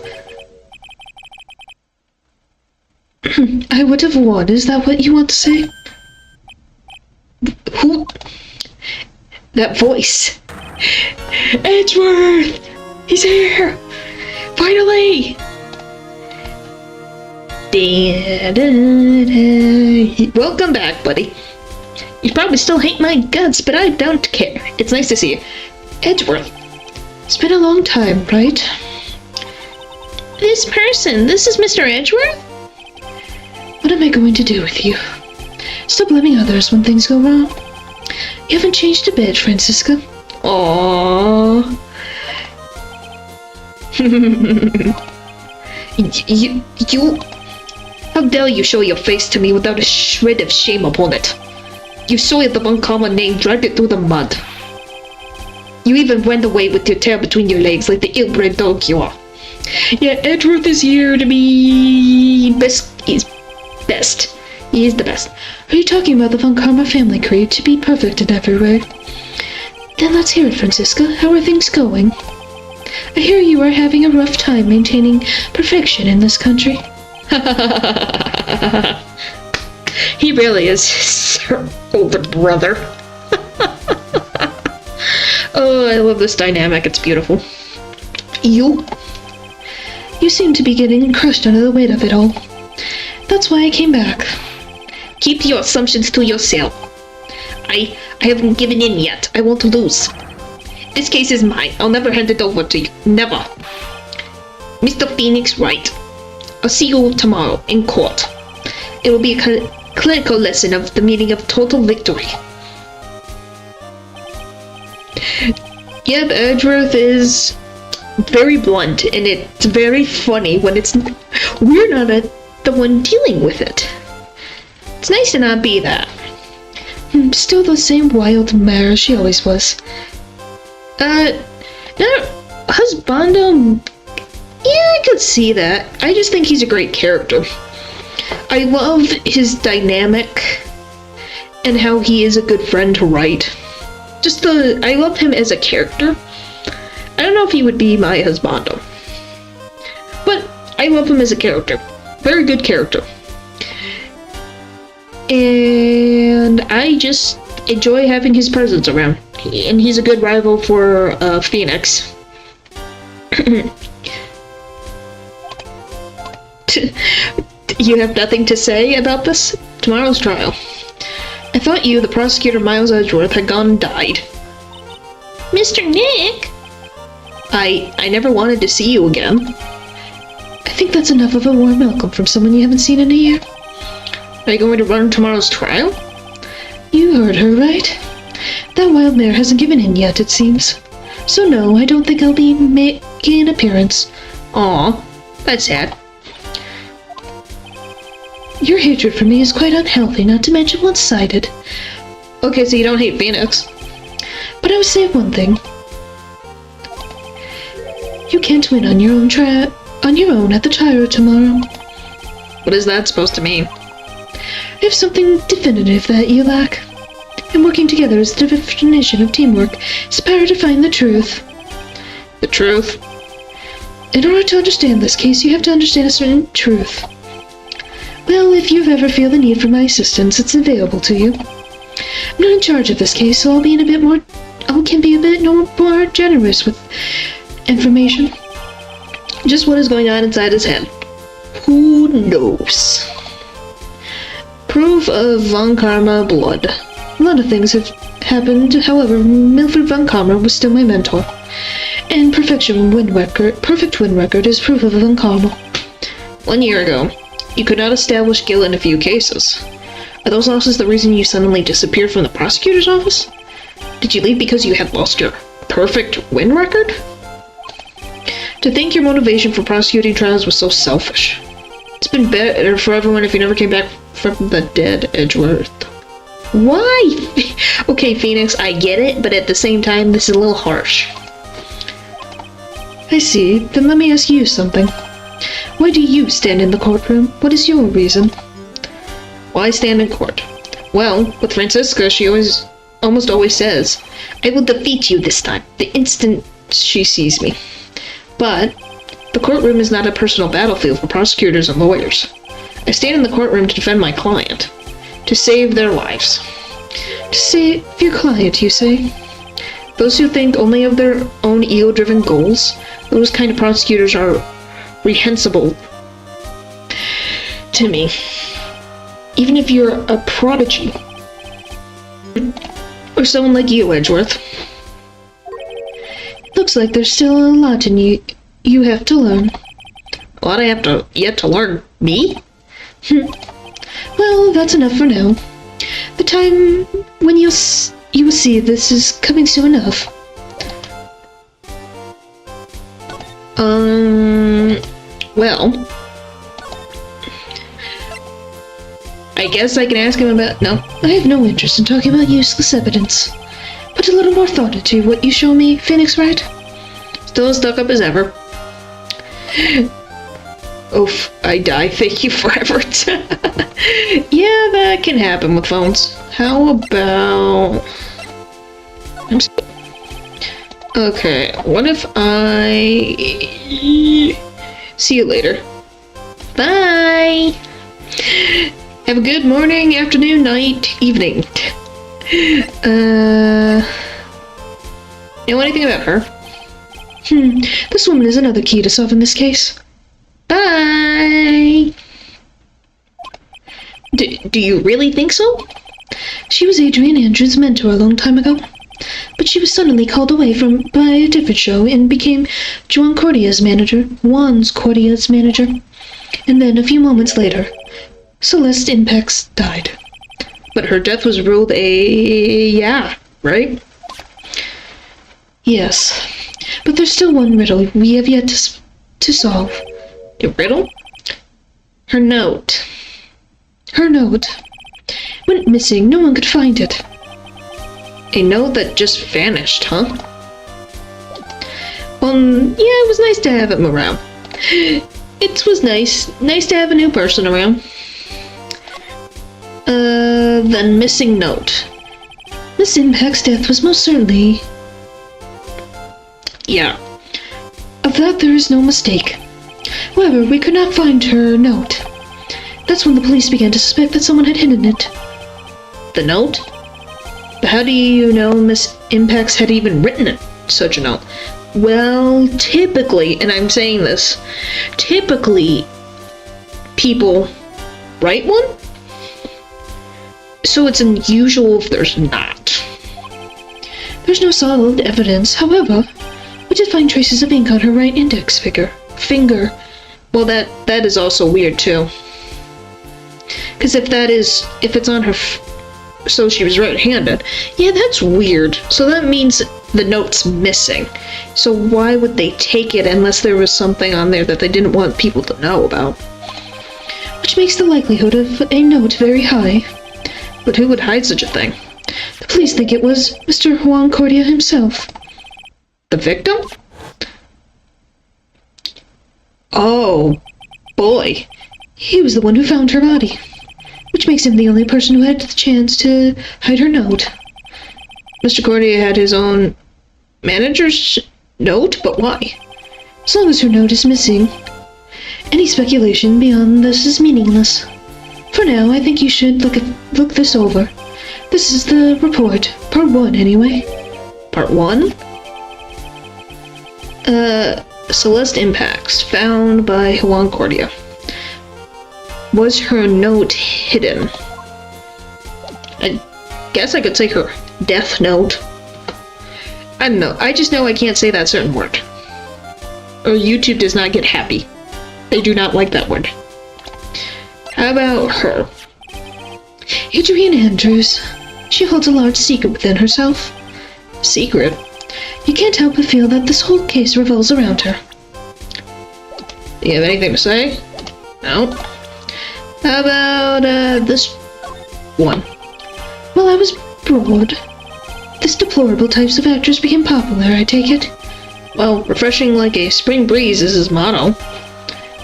I would have won. Is that what you want to say? Who? That voice. Edgeworth! He's here! Finally! Welcome back, buddy. You probably still hate my guts, but I don't care. It's nice to see you. Edgeworth. It's been a long time, right? This is Mr. Edgeworth? What am I going to do with you? Stop blaming others when things go wrong. You haven't changed a bit, Francisca. Aww. You... How dare you show your face to me without a shred of shame upon it? You soiled the Von Karma name, dragged it through the mud. You even went away with your tail between your legs like the ill-bred dog you are. Yeah, Edgeworth is here to be... He's best. He is the best. Are you talking about the Von Karma family creed to be perfect in every way? Then let's hear it, Francisca. How are things going? I hear you are having a rough time maintaining perfection in this country. He really is Sir older brother. Oh, I love this dynamic. It's beautiful. You seem to be getting crushed under the weight of it all. That's why I came back. Keep your assumptions to yourself. I haven't given in yet. I want to lose. This case is mine. I'll never hand it over to you. Never. Mr. Phoenix Wright. I'll see you tomorrow in court. It will be a clinical lesson of the meaning of total victory. Yep, Edgeworth is very blunt, and it's very funny when we're not the one dealing with it. It's nice to not be that. Still the same wild mare she always was. Husbando, yeah, I could see that. I just think he's a great character. I love his dynamic and how he is a good friend to Wright. I love him as a character. I don't know if he would be my husbando, but I love him as a character. Very good character. And I just enjoy having his presence around. And he's a good rival for Phoenix. You have nothing to say about this? Tomorrow's trial. I thought you, the prosecutor Miles Edgeworth, had gone and died. Mr. Nick? I never wanted to see you again. I think that's enough of a warm welcome from someone you haven't seen in a year. Are you going to run tomorrow's trial? You heard her, right? That wild mare hasn't given in yet, it seems. So no, I don't think I'll be making an appearance. Aw, that's sad. Your hatred for me is quite unhealthy, not to mention one-sided. Okay, so you don't hate Phoenix. But I would say one thing. You can't win on your own at the trial tomorrow. What is that supposed to mean? I have something definitive that you lack. And working together is the definition of teamwork. It's power to find the truth. The truth? In order to understand this case, you have to understand a certain truth. Well, if you ever feel the need for my assistance, it's available to you. I'm not in charge of this case, so I can be a bit more generous with information. Just what is going on inside his head? Who knows? Proof of Von Karma blood. A lot of things have happened, however, Milford Von Karma was still my mentor. And perfect win record is proof of uncommon. 1 year ago, you could not establish guilt in a few cases. Are those losses the reason you suddenly disappeared from the prosecutor's office? Did you leave because you had lost your perfect win record? To think your motivation for prosecuting trials was so selfish. It's been better for everyone if you never came back from the dead, Edgeworth. Why? Okay, Phoenix, I get it, but at the same time, this is a little harsh. I see. Then let me ask you something. Why do you stand in the courtroom? What is your reason? Why stand in court? Well, with Francisca, she almost always says, I will defeat you this time, the instant she sees me. But the courtroom is not a personal battlefield for prosecutors and lawyers. I stand in the courtroom to defend my client, to save their lives. To save your client, you say? Those who think only of their own ego-driven goals, those kind of prosecutors are reprehensible to me. Even if you're a prodigy, or someone like you, Edgeworth. Looks like there's still a lot in you have to learn. A lot I have yet to learn. Me? Well, that's enough for now. The time when you will see this is coming soon enough. Well, I guess I can ask him about... No. I have no interest in talking about useless evidence. Put a little more thought into what you show me, Phoenix Wright. Still as stuck up as ever. Oof, I die. Thank you for effort. Yeah, that can happen with phones. How about... Okay, what if I... See you later. Bye! Have a good morning, afternoon, night, evening. Know anything about her? This woman is another key to solving this case. Bye! Do you really think so? She was Adrian Andrews' mentor a long time ago, but she was suddenly called away by a different show and became Juan Cordia's manager. And then a few moments later, Celeste Impex died. But her death was ruled right? Yes, but there's still one riddle we have yet to solve. A riddle? Her note. Her note went missing. No one could find it. A note that just vanished, huh? Yeah, it was nice to have him around. It was nice to have a new person around. The missing note. Miss Impact's death was most certainly... Yeah. Of that there is no mistake. However, we could not find her note. That's when the police began to suspect that someone had hidden it. The note? But how do you know Miss Impacts had even written such a note? Well, typically, and I'm saying this, typically people write one? So it's unusual if there's not. There's no solid evidence. However, we did find traces of ink on her right index finger. Well, that is also weird too. Because if it's on her, so she was right-handed. Yeah, that's weird. So that means the note's missing. So why would they take it unless there was something on there that they didn't want people to know about? Which makes the likelihood of a note very high. But who would hide such a thing? The police think it was Mr. Juan Cordia himself. The victim? Oh, boy. He was the one who found her body, which makes him the only person who had the chance to hide her note. Mr. Cordia had his own manager's note, but why? As long as her note is missing, any speculation beyond this is meaningless. For now, I think you should look this over. This is the report. Part 1, anyway. Part 1? Celeste Impacts, found by Juan Cordia. Was her note hidden? I guess I could say her death note. I don't know. I just know I can't say that certain word. Or YouTube does not get happy. They do not like that word. How about her? Adrian Andrews. She holds a large secret within herself. Secret? You can't help but feel that this whole case revolves around her. Do you have anything to say? No? How about, this one? While I was bored, this deplorable types of actress became popular, I take it. Well, refreshing like a spring breeze is his motto.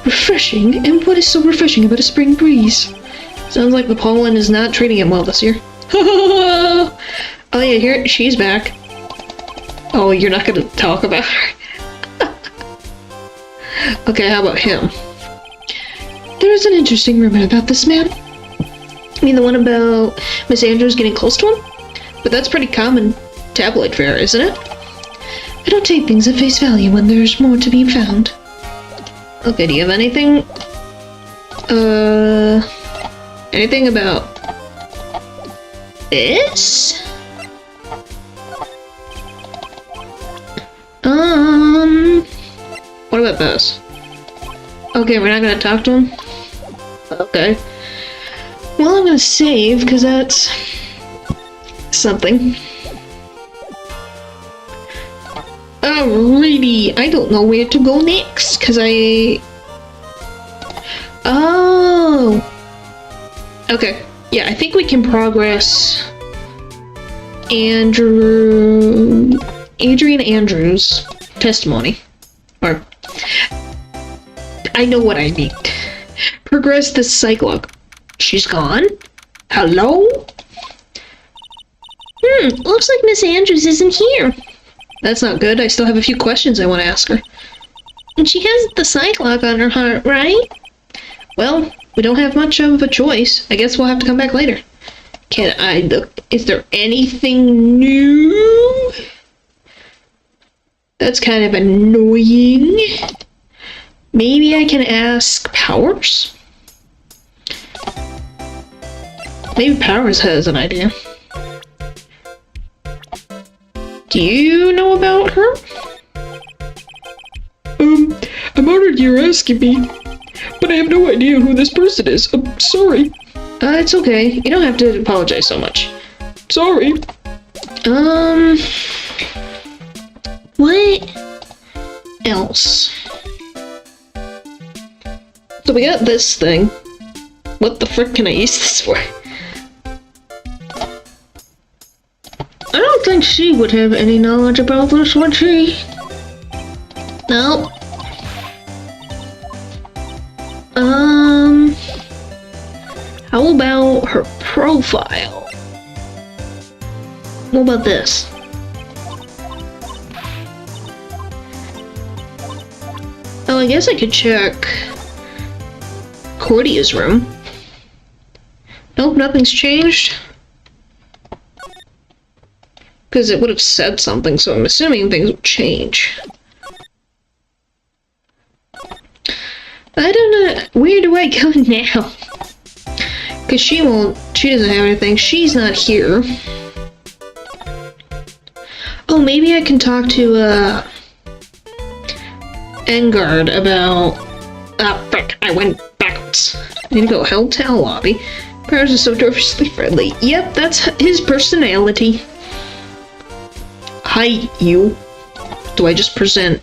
Refreshing? And what is so refreshing about a spring breeze? Sounds like the pollen is not treating him well this year. Oh yeah, here, she's back. Oh, you're not gonna talk about her? Okay, how about him? There is an interesting rumor about this man. You mean the one about Miss Andrews getting close to him? But that's pretty common tabloid fare, isn't it? I don't take things at face value when there's more to be found. Okay, do you have anything? Anything about this? What about this? Okay, we're not gonna talk to him? Okay. Well, I'm gonna save, because that's something. Alrighty, I don't know where to go next, because Oh! Okay, yeah, I think we can progress Adrian Andrews' testimony. Or, I know what I need. Progress this psych log. She's gone? Hello? Looks like Miss Andrews isn't here. That's not good. I still have a few questions I want to ask her. And she has the psych log on her heart, right? Well, we don't have much of a choice. I guess we'll have to come back later. Can I look? Is there anything new? That's kind of annoying. Maybe I can ask Powers? Maybe Powers has an idea. Do you know about her? I'm honored you're asking me, but I have no idea who this person is. I'm sorry. It's okay. You don't have to apologize so much. Sorry. What else? So we got this thing. What the frick can I use this for? I don't think she would have any knowledge about this, would she? No. How about her profile? What about this? Oh, I guess I could check Cordia's room. Nope, nothing's changed. Because it would have said something, so I'm assuming things will change. I don't know. Where do I go now? Because she doesn't have anything. She's not here. Oh, maybe I can talk to, Engard about... Ah, frick, I went backwards. I need to go hotel lobby. Powers is so dwarfishly friendly. Yep, that's his personality. Hi, you. Do I just present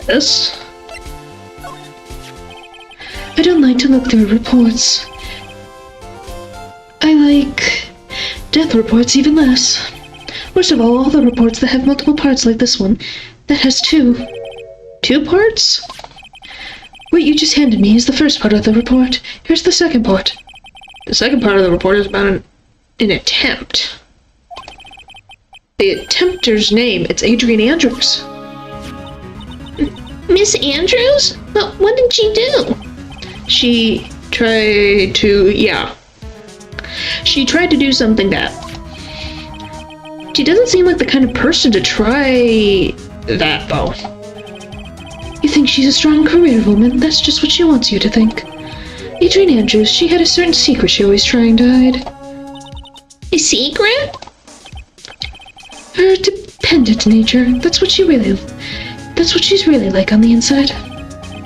this? I don't like to look through reports. I like death reports even less. Worst of all the reports that have multiple parts like this one. That has two. 2 parts? What you just handed me is the first part of the report. Here's the second part. The second part of the report is about an attempt. The attempter's name, it's Adrian Andrews. Miss Andrews? What did she do? She tried to, She tried to do something bad. She doesn't seem like the kind of person to try that, though. You think she's a strong career woman? That's just what she wants you to think. Adrian Andrews, she had a certain secret she always trying to hide. A secret? Her independent nature. That's what she's really like on the inside.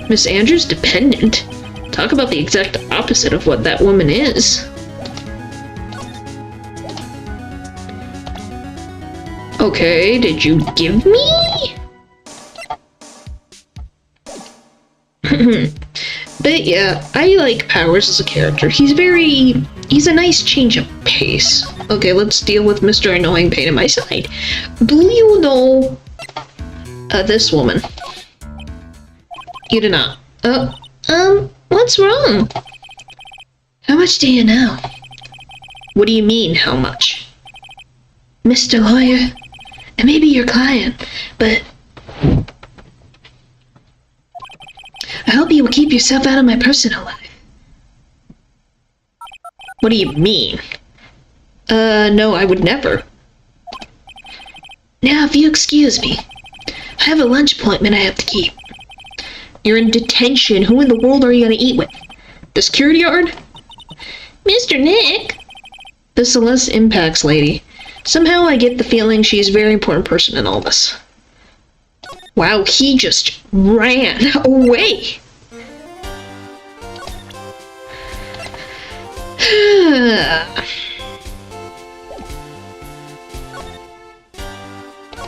Miss Andrews dependent? Talk about the exact opposite of what that woman is. Okay, did you give me? But yeah, I like Powers as a character. He's a nice change of pace. Okay, let's deal with Mr. Annoying Pain in my side. Do you know this woman? You do not. What's wrong? How much do you know? What do you mean, how much? Mr. Lawyer, and maybe your client, but I hope you will keep yourself out of my personal life. What do you mean? No, I would never. Now, if you excuse me, I have a lunch appointment I have to keep. You're in detention. Who in the world are you gonna eat with? The security guard? Mr. Nick? The Celeste Impacts lady. Somehow I get the feeling she's a very important person in all this. Wow, he just ran away.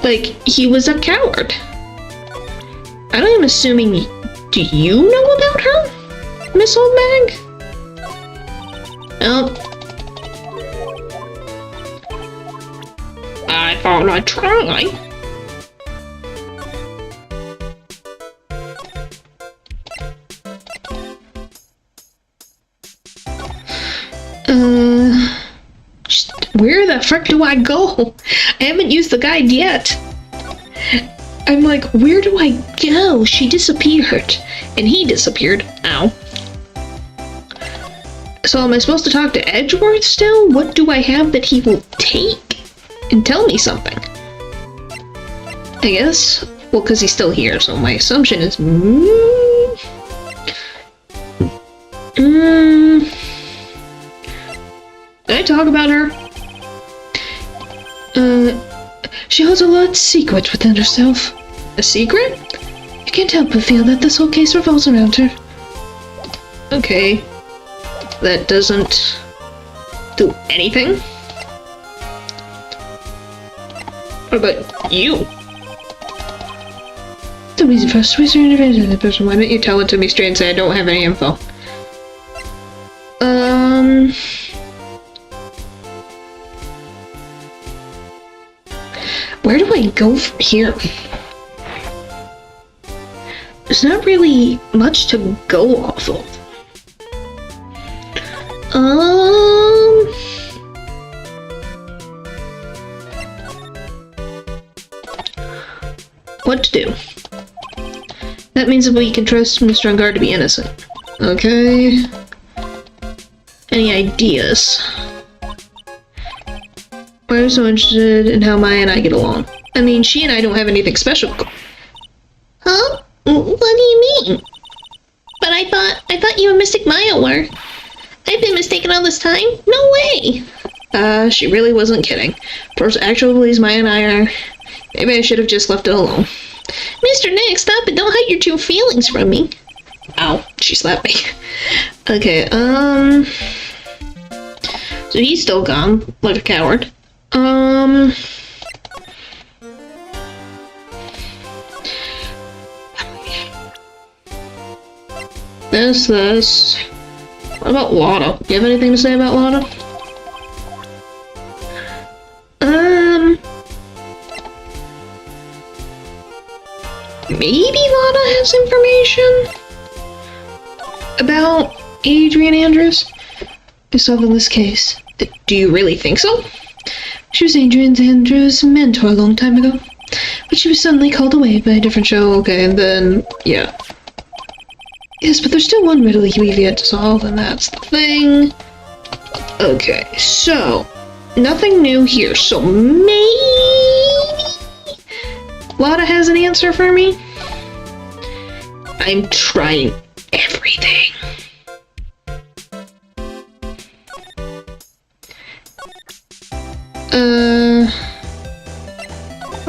Like, he was a coward. I'm assuming... Do you know about her, Miss Oldbag? Oh. I thought I'd try. Where the frick do I go? I haven't used the guide yet. I'm like, where do I go? She disappeared. And he disappeared. Ow. So am I supposed to talk to Edgeworth still? What do I have that he will take? And tell me something. I guess. Well, because he's still here, so my assumption is... Did I talk about her? She holds a lot of secrets within herself. A secret? You can't help but feel that this whole case revolves around her. Okay. That doesn't do anything. What about you? The reason for Swiss intervention in the person. Why don't you tell it to me straight and say I don't have any info? Where do I go from here? There's not really much to go off of. What to do? That means that we can trust Mr. Ungard to be innocent. Okay. Any ideas? Why are you so interested in how Maya and I get along? I mean, she and I don't have anything special. Huh? What do you mean? But I thought you and Mystic Maya were. I've been mistaken all this time? No way! She really wasn't kidding. Actually, Maya and I are... Maybe I should have just left it alone. Mr. Nick, stop it. Don't hide your true feelings from me. Ow, she slapped me. Okay, so he's still gone, like a coward. This. What about Lana? Do you have anything to say about Lana? Maybe Lana has information about Adrian Andrews? Yourself in this case. Do you really think so? She was Adrian Andrews' mentor a long time ago, but she was suddenly called away by a different show. Okay, and then, yeah. Yes, but there's still one riddle we've yet to solve, and that's the thing. Okay, so, nothing new here, so maybe Lana has an answer for me? I'm trying everything.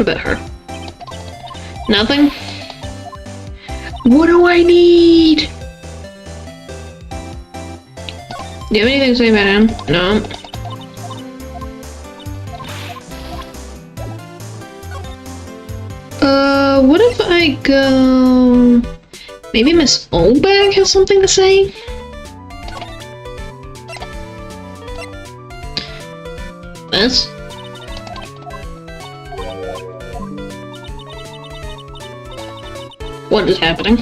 about her? Nothing? What do I need? Do you have anything to say about him? No. What if I go... Maybe Miss Oldbag has something to say? Miss? What is happening?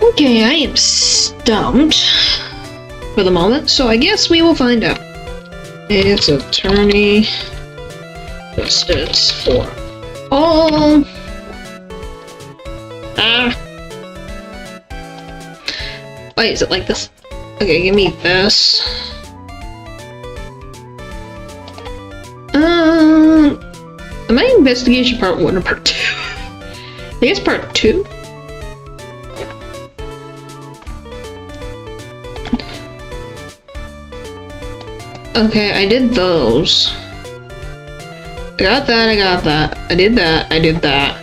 Okay, I am stumped for the moment, so I guess we will find out. It's attorney justice for all. Wait, is it like this? Okay, give me this. Am I investigation part 1 or part 2? I guess part 2. Okay, I did those. I got that, I got that. I did that, I did that.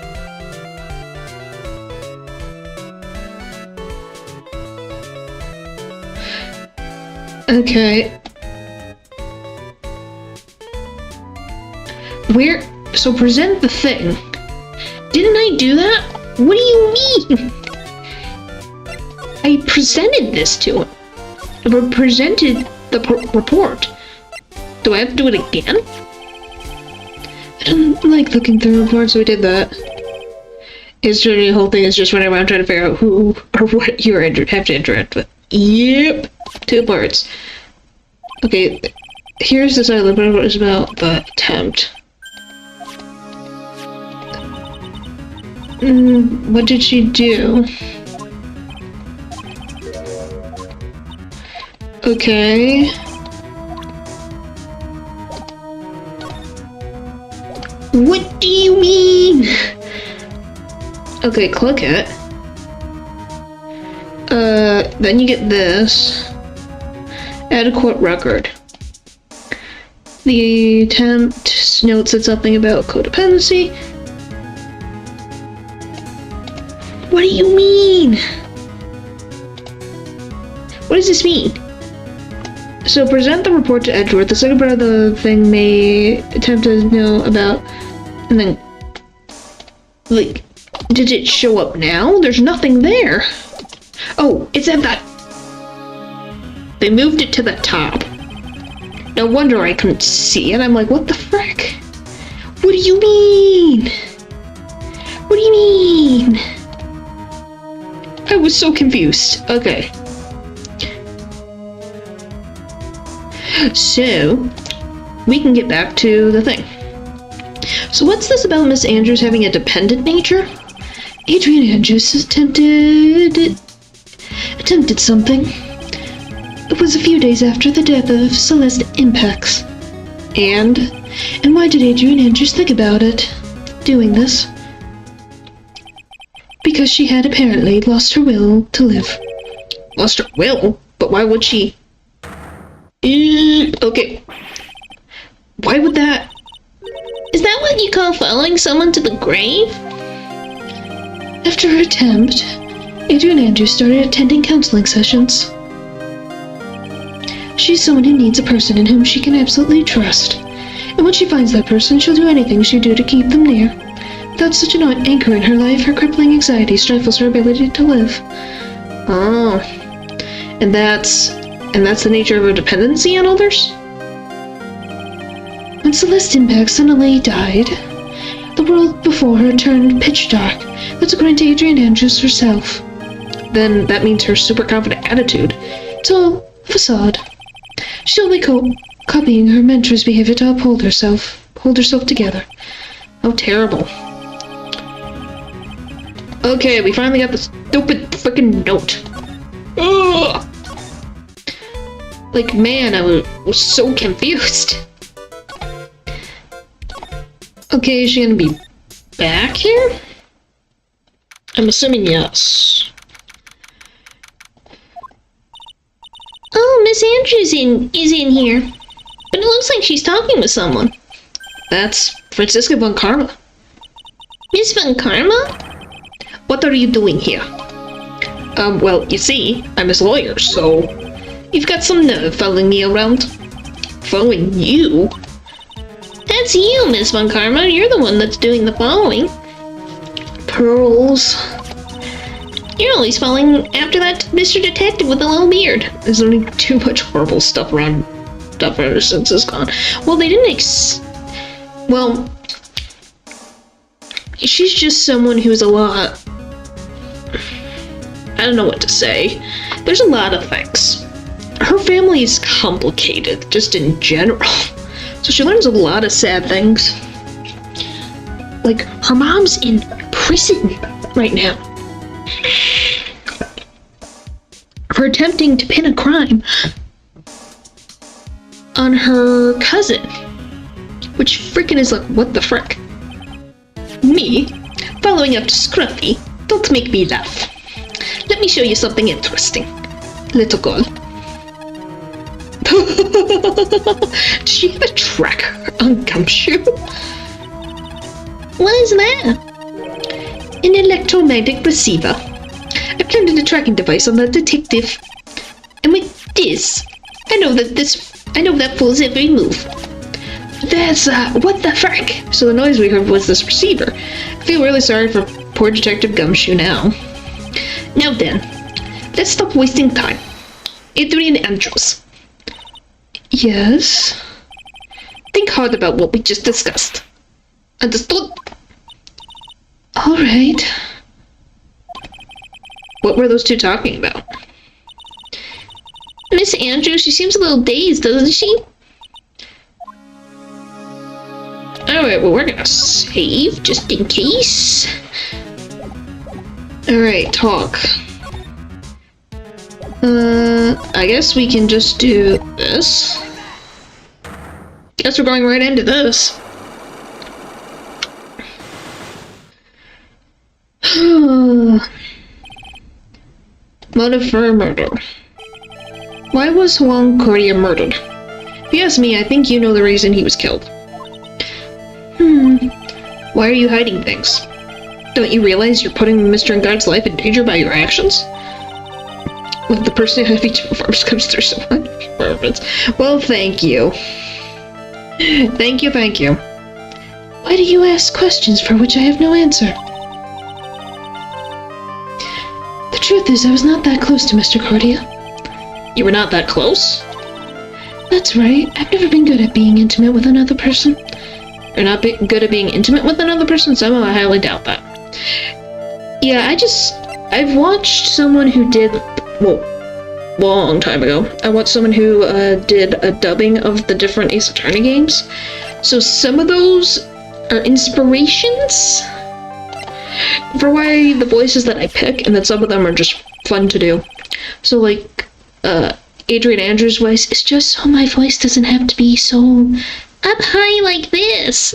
Okay. Where? So present the thing. Didn't I do that? What do you mean? I presented this to him. I presented the report. Do I have to do it again? I don't like looking through reports, so we did that. It's really the whole thing is just running around trying to figure out who or what you have to interact with. Yep. 2 parts. Okay, here's this other part what was about the attempt. What did she do? Okay. What do you mean? Okay, click it. Then you get this. Add a court record. The attempt note said something about codependency. What do you mean? What does this mean? So present the report to Edgeworth. The second part of the thing may attempt to know about, and then, like, did it show up now? There's nothing there. Oh, it's at that. They moved it to the top. No wonder I couldn't see it. I'm like, what the frick? What do you mean? What do you mean? I was so confused. Okay. So, we can get back to the thing. So what's this about Miss Andrews having a dependent nature? Adrian Andrews attempted something. It was a few days after the death of Celeste Impex. And why did Adrian Andrews think about it? Doing this? Because she had apparently lost her will to live. Lost her will? But why would she? Okay. Why would that? Is that what you call following someone to the grave? After her attempt, Adrian Andrews started attending counseling sessions. She's someone who needs a person in whom she can absolutely trust. And when she finds that person, she'll do anything she'll do to keep them near. Without such an anchor in her life, her crippling anxiety stifles her ability to live. Oh. And that's the nature of her dependency on others? When Celeste Impex suddenly died, the world before her turned pitch dark. That's according to Adrian Andrews herself. Then that means her super confident attitude. It's all a facade. She's only copying her mentor's behavior to hold herself together. How terrible. Okay, we finally got the stupid freaking note. Ugh! Like, man, I was so confused. Okay, is she gonna be back here? I'm assuming yes. Oh, Miss Andrews is in here. But it looks like she's talking with someone. That's Franziska von Karma. Miss Von Karma? What are you doing here? Well, you see, I'm his lawyer, so... You've got some nerve following me around. Following you? That's you, Miss Von Karma. You're the one that's doing the following. Pearls. You're always following after that Mr. Detective with the little beard. There's only too much horrible stuff around stuff ever since it's gone. Well, they didn't Well, she's just someone who's a lot... I don't know what to say. There's a lot of things. Her family is complicated, just in general. So she learns a lot of sad things. Like, her mom's in prison right now for attempting to pin a crime on her cousin. Which frickin' is like, what the frick? Me, following up to Scruffy, don't make me laugh. Let me show you something interesting, little girl. Does she have a tracker on Gumshoe? What is that? An electromagnetic receiver. I planted a tracking device on the detective. And with this, I know that fool's every move. That's, what the frick? So the noise we heard was this receiver. I feel really sorry for poor Detective Gumshoe now. Now then, let's stop wasting time. Adrian Andrews. Yes? Think hard about what we just discussed. Understood? Alright. What were those two talking about? Miss Andrews, she seems a little dazed, doesn't she? Alright, well, we're gonna save just in case. Alright, talk. I guess we can just do this. Guess we're going right into this. Motive for murder. Why was Huang Cordia murdered? If you ask me, I think you know the reason he was killed. Why are you hiding things? Don't you realize you're putting Mr. Engard's life in danger by your actions? With the personality of farms comes through so much performance. Well, thank you. Thank you. Why do you ask questions for which I have no answer? The truth is, I was not that close to Mr. Cordia. You were not that close? That's right. I've never been good at being intimate with another person. You're not good at being intimate with another person? Somehow I highly doubt that. Yeah, I've watched someone who did, well, long time ago, I watched someone who did a dubbing of the different Ace Attorney games. So some of those are inspirations for why the voices that I pick, and then some of them are just fun to do. So like, Adrian Andrews' voice is just so my voice doesn't have to be so up high like this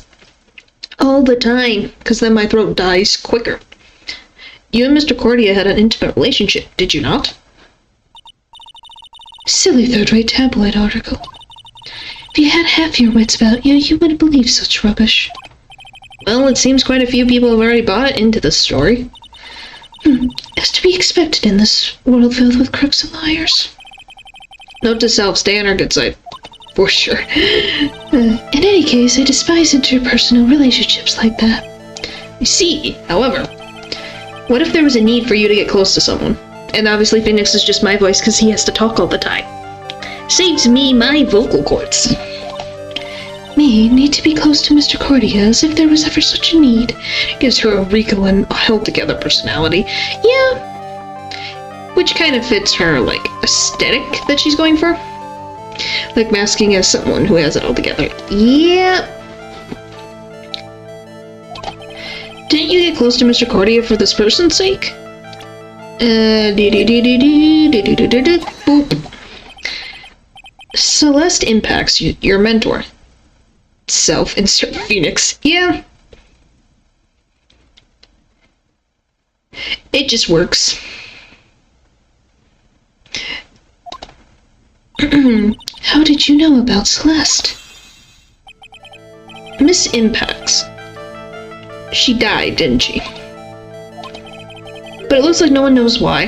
all the time, because then my throat dies quicker. You and Mr. Cordia had an intimate relationship, did you not? Silly third-rate tabloid article. If you had half your wits about you, you wouldn't believe such rubbish. Well, it seems quite a few people have already bought into this story. As to be expected in this world filled with crooks and liars. Note to self, stay on our good side. For sure. In any case, I despise interpersonal relationships like that. You see, however, what if there was a need for you to get close to someone? And obviously Phoenix is just my voice because he has to talk all the time. Saves me my vocal cords. Me need to be close to Mr. Cordia as if there was ever such a need. Gives her a regal and held-together personality. Yeah. Which kind of fits her, like, aesthetic that she's going for. Like masking as someone who has it all together. Yeah. Didn't you get close to Mr. Cordia for this person's sake? Boop. Celeste impacts you, your mentor. Self-insert Phoenix. Yeah. It just works. How did you know about Celeste? Miss Impacts. She died, didn't she? But it looks like no one knows why.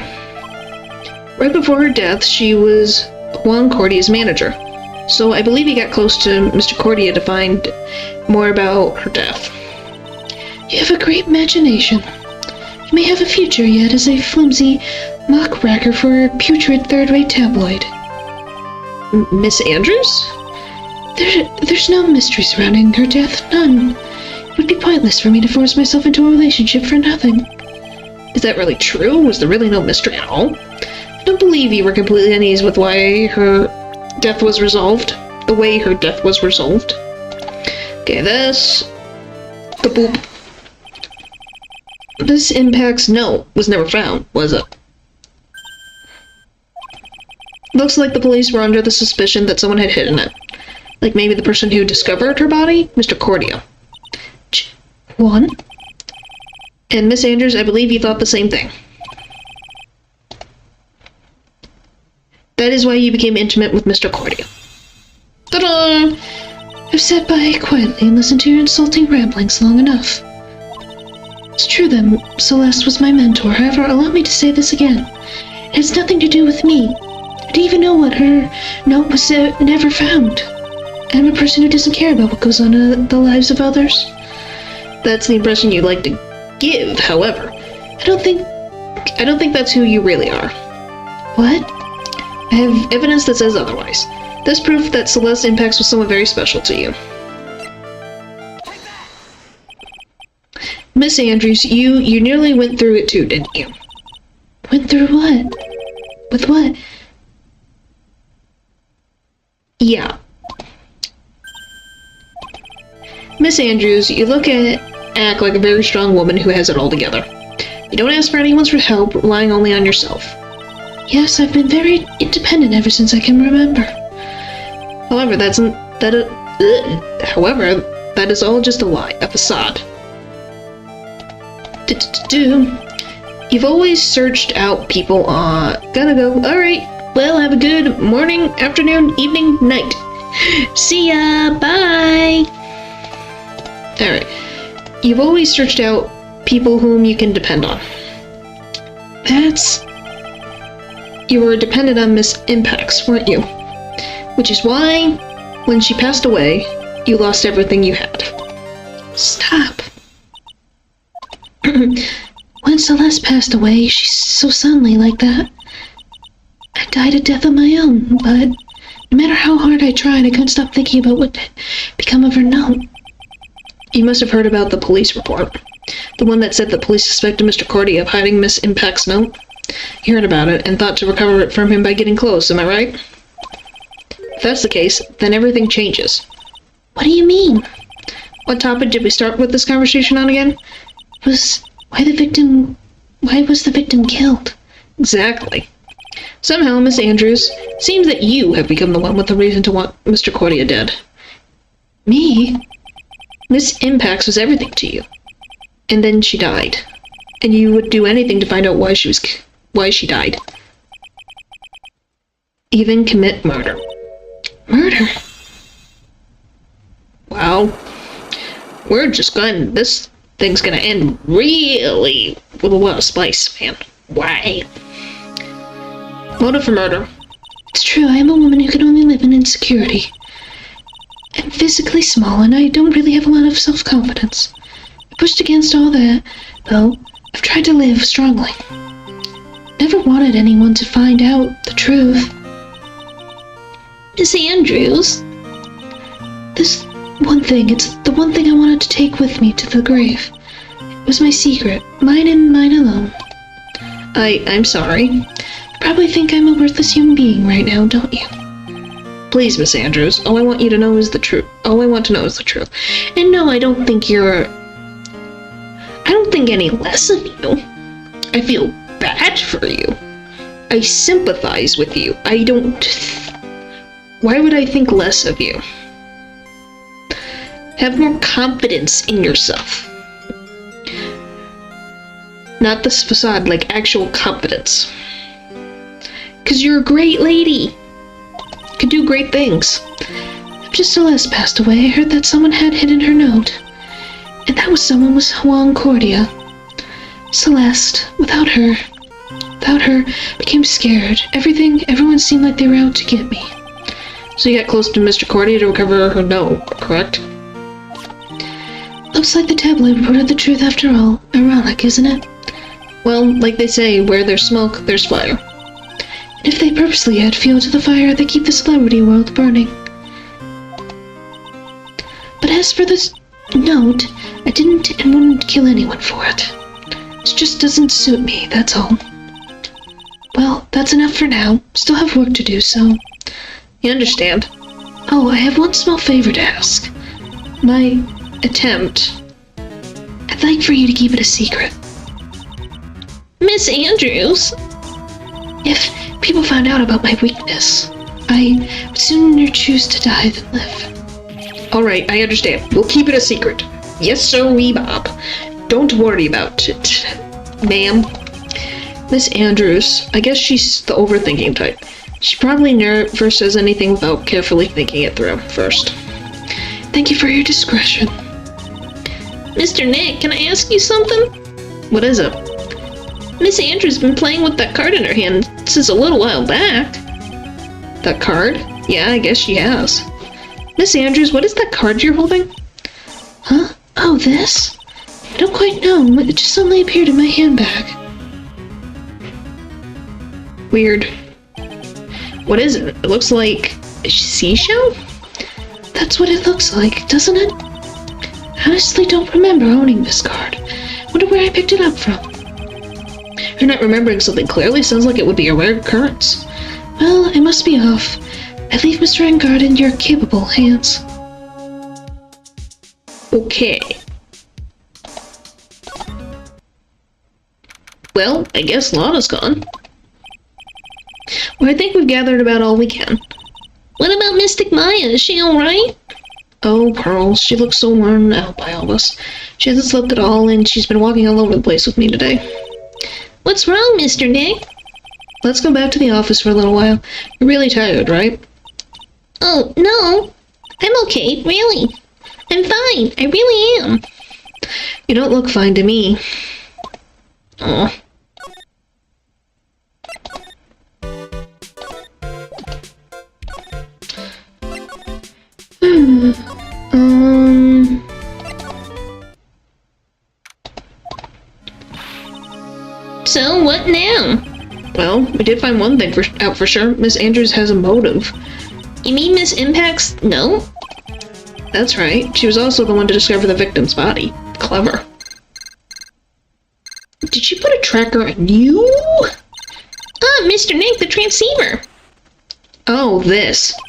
Right before her death, she was Juan Cordia's manager. So I believe he got close to Mr. Cordia to find more about her death. You have a great imagination. You may have a future yet as a flimsy mock-wrecker for a putrid third-rate tabloid. Miss Andrews? There's no mystery surrounding her death, none. It would be pointless for me to force myself into a relationship for nothing. Is that really true? Was there really no mystery at all? I don't believe you were completely at ease with why her death was resolved. The way her death was resolved. Okay, this... The boop. This Impact's note was never found, was it? Looks like the police were under the suspicion that someone had hidden it. Like maybe the person who discovered her body? Mr. Cordia. Juan? And Miss Andrews, I believe you thought the same thing. That is why you became intimate with Mr. Cordia. Ta-da! I've sat by quietly and listened to your insulting ramblings long enough. It's true that Celeste was my mentor, however, allow me to say this again. It has nothing to do with me. I didn't even know what her note was never found. I'm a person who doesn't care about what goes on in the lives of others. That's the impression you'd like to give, however. I don't think that's who you really are. What? I have evidence that says otherwise. This proof that Celeste Impacts was someone very special to you. Miss Andrews, you nearly went through it too, didn't you? Went through what? With what? Yeah. Miss Andrews, you act like a very strong woman who has it all together. You don't ask for anyone's help, relying only on yourself. Yes, I've been very independent ever since I can remember. However, that is all just a lie, a facade. You've always searched out people, gotta go. Alright, well, have a good morning, afternoon, evening, night. See ya, bye! Alright, you've always searched out people whom you can depend on. You were dependent on Miss Impacts, weren't you? Which is why, when she passed away, you lost everything you had. Stop. When Celeste passed away, she's so suddenly like that. I died a death of my own, but no matter how hard I tried, I couldn't stop thinking about what had become of her note. You must have heard about the police report. The one that said the police suspected Mr. Cordia of hiding Miss Impact's note. You heard about it and thought to recover it from him by getting close, am I right? If that's the case, then everything changes. What do you mean? What topic did we start with this conversation on again? Why was the victim killed? Exactly. Somehow, Miss Andrews, seems that you have become the one with the reason to want Mr. Cordia dead. Me? Miss Impacts was everything to you. And then she died. And you would do anything to find out why she died. Even commit murder. Murder? Wow. This thing's gonna end really with a lot of spice, man. Why? Motive for murder. It's true, I am a woman who can only live in insecurity. I'm physically small and I don't really have a lot of self-confidence. I pushed against all that, though. I've tried to live strongly. Never wanted anyone to find out the truth. Miss Andrews? This one thing, it's the one thing I wanted to take with me to the grave. It was my secret, mine and mine alone. I'm sorry. You probably think I'm a worthless human being right now, don't you? Please, Miss Andrews, all I want to know is the truth. And no, I don't think any less of you. I feel bad for you. I sympathize with you. Why would I think less of you? Have more confidence in yourself. Not this facade, like actual confidence. 'Cause you're a great lady. You can do great things. After Celeste passed away, I heard that someone had hidden her note. And that someone was Juan Cordia. Celeste, without her, became scared. Everyone seemed like they were out to get me. So you got close to Mr. Cordy to recover her note, correct? Looks like the tabloid reported the truth after all. Ironic, isn't it? Well, like they say, where there's smoke, there's fire. And if they purposely add fuel to the fire, they keep the celebrity world burning. But as for this note, I didn't and wouldn't kill anyone for it. It just doesn't suit me, that's all. Well, that's enough for now. Still have work to do, so... You understand? Oh, I have one small favor to ask. My attempt. I'd like for you to keep it a secret. Miss Andrews? If people found out about my weakness, I would sooner choose to die than live. Alright, I understand. We'll keep it a secret. Yes, sir, wee Bob. Don't worry about it, ma'am. Miss Andrews, I guess she's the overthinking type. She probably never says anything without carefully thinking it through first. Thank you for your discretion. Mr. Nick, can I ask you something? What is it? Miss Andrews been playing with that card in her hand since a little while back. That card? Yeah, I guess she has. Miss Andrews, what is that card you're holding? Huh? Oh, this? I don't quite know. It just suddenly appeared in my handbag. Weird. What is it? It looks like a seashell? That's what it looks like, doesn't it? I honestly don't remember owning this card. Wonder where I picked it up from. You're not remembering something clearly. Sounds like it would be a rare occurrence. Well, I must be off. I leave Mr. Engard in your capable hands. Okay. Well, I guess Lana's gone. Well, I think we've gathered about all we can. What about Mystic Maya? Is she alright? Oh, Pearl, she looks so worn out by all this. She hasn't slept at all, and she's been walking all over the place with me today. What's wrong, Mr. Nick? Let's go back to the office for a little while. You're really tired, right? Oh, no. I'm okay, really. I'm fine. I really am. You don't look fine to me. Oh. So, what now? Well, we did find one thing out for sure. Miss Andrews has a motive. You mean Miss Impact's note? That's right. She was also the one to discover the victim's body. Clever. Did she put a tracker on you? Ah, Mr. Nick, the transceiver. Oh, this.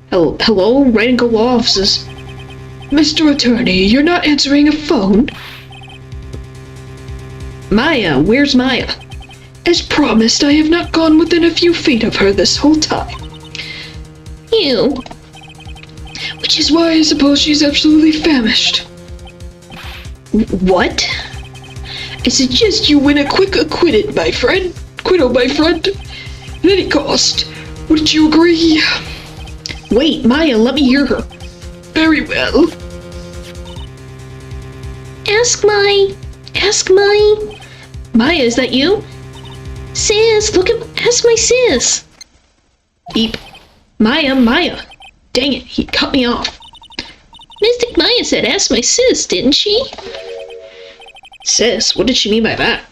Hello, Wright and Go offices. Mr. Attorney, you're not answering a phone. Maya, where's Maya? As promised, I have not gone within a few feet of her this whole time. You. Which is why I suppose she's absolutely famished. What? I suggest you win a quick acquitted, my friend. Quiddo, my friend. At any cost. Wouldn't you agree? Wait, Maya, let me hear her. Very well. Ask my... Maya, is that you? Sis, ask my sis. Beep. Maya. Dang it, he cut me off. Mystic Maya said ask my sis, didn't she? Sis, what did she mean by that?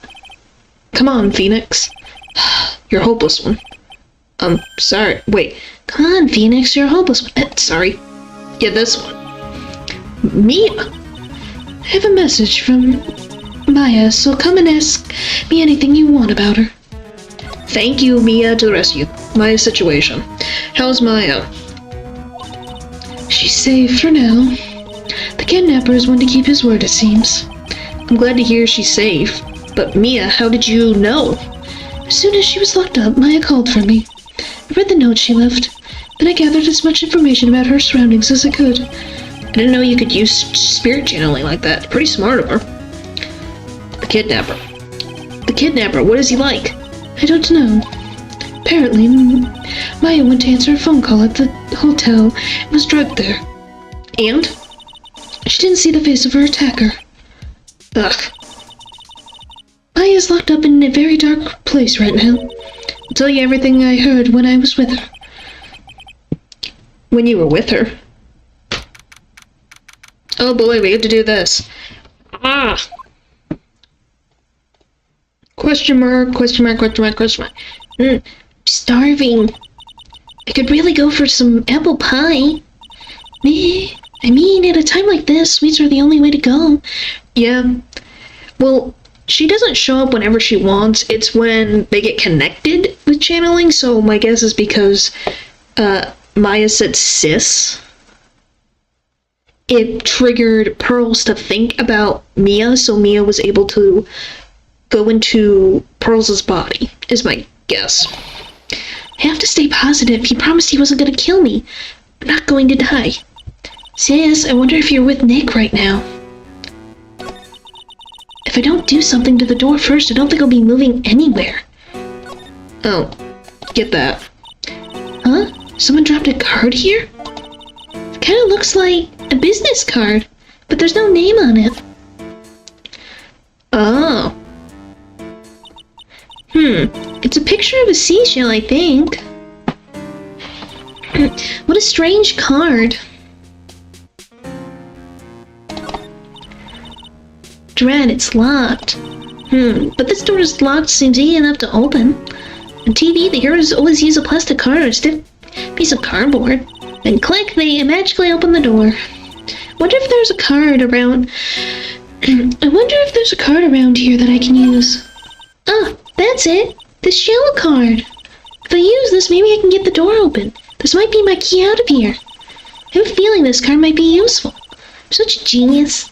Come on, Phoenix. You're a hopeless one. Sorry, wait. Come on, Phoenix, you're a hopeless one. Sorry. Yeah, this one. Mia. I have a message from Maya, so come and ask me anything you want about her. Thank you, Mia, to the rescue. Maya's situation. How's Maya? She's safe for now. The kidnapper is one to keep his word, it seems. I'm glad to hear she's safe. But Mia, how did you know? As soon as she was locked up, Maya called for me. I read the note she left. Then I gathered as much information about her surroundings as I could. I didn't know you could use spirit channeling like that. Pretty smart of her. The kidnapper, what is he like? I don't know. Apparently, Maya went to answer a phone call at the hotel and was drugged there. And? She didn't see the face of her attacker. Ugh. Maya's locked up in a very dark place right now. I'll tell you everything I heard when I was with her. When you were with her? Oh boy, we have to do this. Ah! Question mark, question mark, question mark, question mark. Starving. I could really go for some apple pie. I mean, at a time like this, sweets are the only way to go. Yeah. Well, she doesn't show up whenever she wants. It's when they get connected with channeling, so my guess is because Maya said sis. It triggered Pearls to think about Mia, so Mia was able to go into Pearls' body, is my guess. I have to stay positive. He promised he wasn't going to kill me. I'm not going to die. Sis, I wonder if you're with Nick right now. If I don't do something to the door first, I don't think I'll be moving anywhere. Oh, get that. Huh? Someone dropped a card here? It kind of looks like a business card, but there's no name on it. Oh. It's a picture of a seashell, I think. What a strange card. Dread, it's locked. But this door is locked, seems easy enough to open. On TV, the heroes always use a plastic card or a stiff piece of cardboard. Then click, they magically open the door. Wonder if there's a card around... I wonder if there's a card around here that I can use. Ah, that's it! The shell card! If I use this, maybe I can get the door open. This might be my key out of here. I have a feeling this card might be useful. I'm such a genius.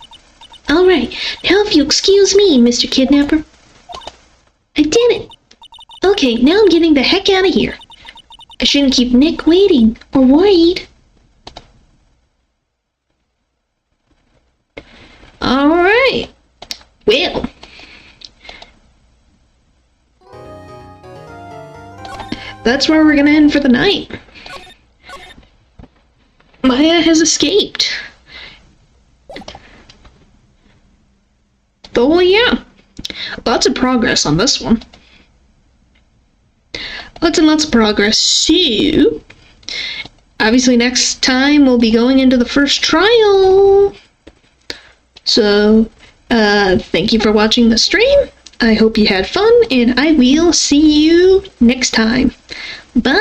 Alright, now if you'll excuse me, Mr. Kidnapper. I did it! Okay, now I'm getting the heck out of here. I shouldn't keep Nick waiting, or worried. Alright. Well. That's where we're gonna end for the night. Maya has escaped. Oh yeah. Lots of progress on this one. Lots and lots of progress. So, obviously next time we'll be going into the first trial. So, thank you for watching the stream. I hope you had fun, and I will see you next time. Bye!